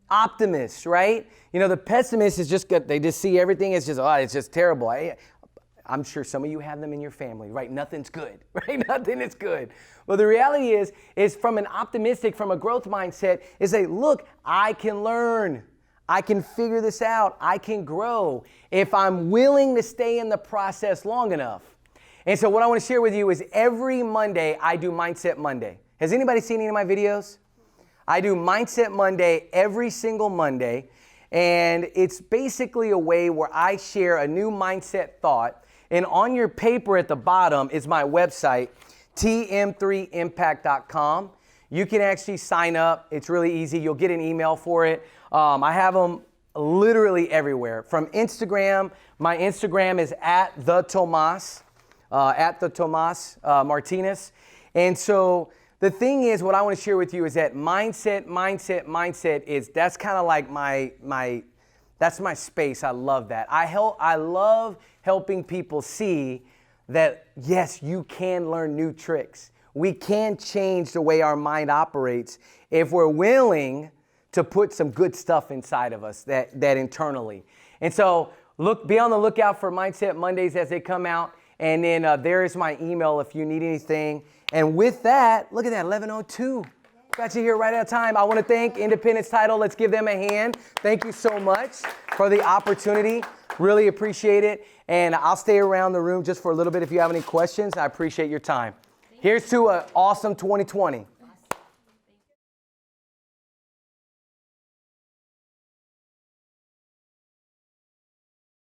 optimist, right? You know, the pessimist is just good. They just see everything as it's just terrible. I'm sure some of you have them in your family, right? Nothing's good, right? Nothing is good. Well, the reality is from an optimistic, from a growth mindset, is that, look, I can learn. I can figure this out. I can grow if I'm willing to stay in the process long enough. And so what I want to share with you is every Monday, I do Mindset Monday. Has anybody seen any of my videos? I do Mindset Monday every single Monday. And it's basically a way where I share a new mindset thought. And on your paper at the bottom is my website, tm3impact.com. You can actually sign up. It's really easy. You'll get an email for it. I have them literally everywhere. From Instagram, my Instagram is at the Tomas Martinez. And so the thing is, what I want to share with you is that mindset is, that's kind of like that's my space. I love that. I love helping people see that, yes, you can learn new tricks. We can change the way our mind operates if we're willing to put some good stuff inside of us that internally. And so be on the lookout for Mindset Mondays as they come out. And then there is my email if you need anything. And with that, look at that, 11:02. Got you here right at time. I want to thank Independence Title. Let's give them a hand. Thank you so much for the opportunity. Really appreciate it. And I'll stay around the room just for a little bit if you have any questions. I appreciate your time. Here's to an awesome 2020.